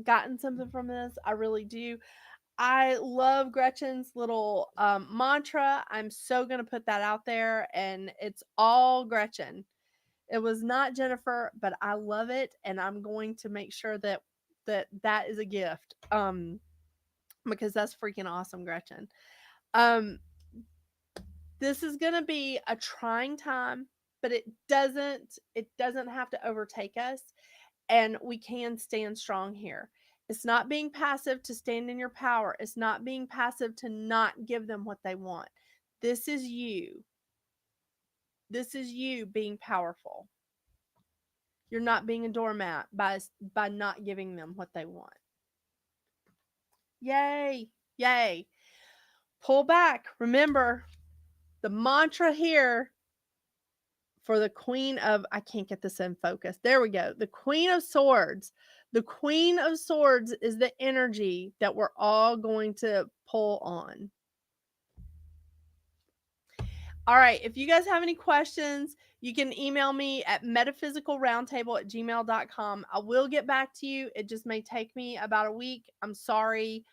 gotten something from this. I really do. I love Gretchen's little mantra. I'm so going to put that out there, and it's all Gretchen. It was not Jennifer, but I love it, and I'm going to make sure that is a gift. Because that's freaking awesome, Gretchen. Um this is going to be a trying time, but it doesn't have to overtake us, and we can stand strong here. It's not being passive to stand in your power. It's not being passive to not give them what they want. This is you. This is you being powerful. You're not being a doormat by not giving them what they want. Yay. Yay. Pull back. Remember, the mantra here for the Queen of, I can't get this in focus. There we go. The Queen of Swords. The Queen of Swords is the energy that we're all going to pull on. All right. If you guys have any questions, you can email me at metaphysicalroundtable@gmail.com. I will get back to you. It just may take me about a week. I'm sorry.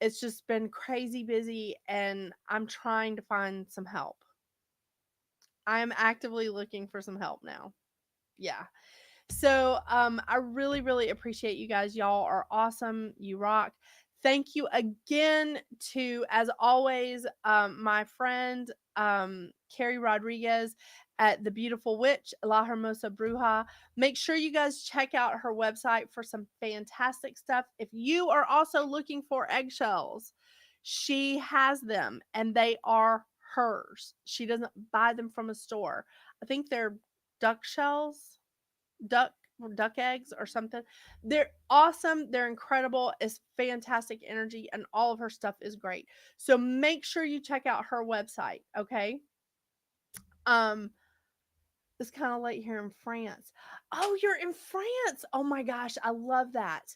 It's just been crazy busy, and I'm trying to find some help. I am actively looking for some help now. Yeah. So I really, really appreciate you guys. Y'all are awesome. You rock. Thank you again to, as always, my friend Carrie Rodriguez at The Beautiful Witch, La Hermosa Bruja. Make sure you guys check out her website for some fantastic stuff. If you are also looking for eggshells, she has them, and they are hers. She doesn't buy them from a store. I think they're duck shells, duck duck eggs or something. They're awesome. They're incredible. It's fantastic energy, and all of her stuff is great. So make sure you check out her website, okay? Um, it's kind of late here in France. Oh, you're in France. Oh my gosh, I love that.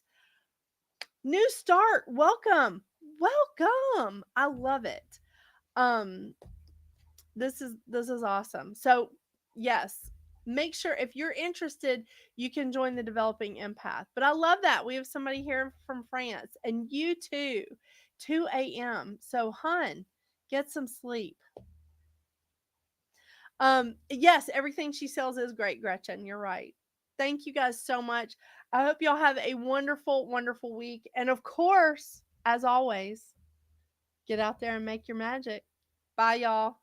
New start. Welcome. Welcome. I love it. Um, this is awesome. So, yes, make sure if you're interested, you can join the Developing Empath. But I love that we have somebody here from France, and you too, 2 a.m. So, hun, get some sleep. Yes, everything she sells is great, Gretchen. You're right. Thank you guys so much. I hope y'all have a wonderful, wonderful week. And of course, as always, get out there and make your magic. Bye, y'all.